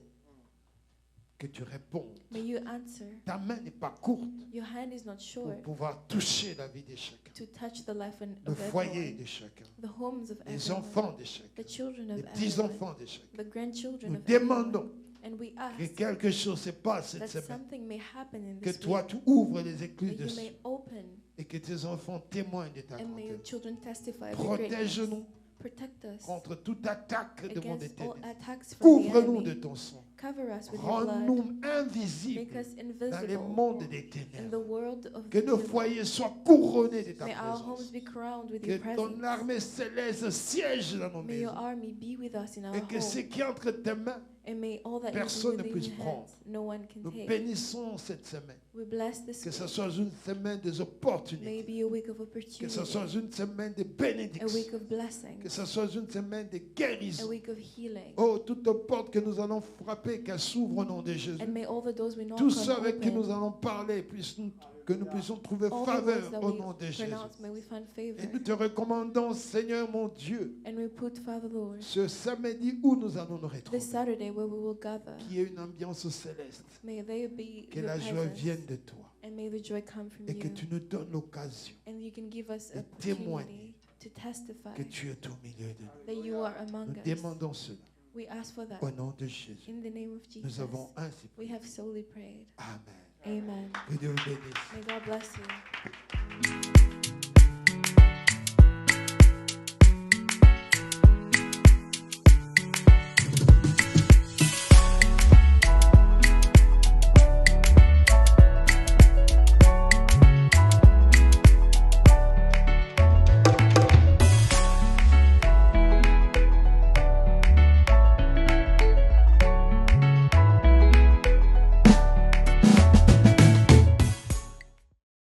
Que tu réponds. may you answer. Ta main n'est pas courte Your hand is not pour short pouvoir toucher la vie de chacun. to touch the life Le of foyer everyone, de chacun. the homes of Les everyone, enfants de chacun. the children of Les everyone, petits-enfants de chacun. the grandchildren Nous of everyone. demandons And we que ask quelque chose se passe cette that semaine. something may happen in Que this toi week, tu ouvres les écluses that de you may open et que tes enfants témoignent de ta and may your grandeur. children testify of your greatness. Protège-nous Protect us contre toute attaque de mon against all éternel. attacks from the Couvre-nous de enemy. ton sang. Cover us with your blood. Rends-nous Make invisibles us dans le invisible monde des in the ténèbres. world of Que nos evil. foyers soient couronnés de ta May our homes présence. be crowned with Que your ton presence. armée céleste siège dans nos May your maisons. army be with us in our Et que ce home. qui est entre tes mains, And may all that personne is ne within puisse your prendre. hands, no one can nous take. bénissons cette semaine. We bless this Que ce week. soit une semaine des May opportunités. be a week of Que opportunity, ce soit une semaine de a bénédiction. week of blessing, Que ce soit une semaine de a guérison. week of healing. Oh, toute porte que nous allons frapper, qu'elle s'ouvre au nom de Jésus. And may all the doors we knock Tous on ceux avec qui open. nous allons parler, que nous puissions trouver All the words faveur that au we nom de Jésus. pronounce, may we find favor. Et nous te recommandons, Seigneur mon Dieu, And we put, Father Lord, ce samedi où nous allons nous retrouver, this Saturday where we will gather, qu'il y ait une ambiance céleste, may there be que your la joie presence, vienne de toi and may the joy come from et que you. tu nous donnes l'occasion And you can give us de opportunity témoigner to testify que tu es au milieu de nous. that you are among Nous us. demandons cela We ask for that. au nom de Jésus. In the name of Nous Jesus, avons ainsi we prié. have solely prayed. Amen. Amen. Que Dieu vous bénisse. May God bless you.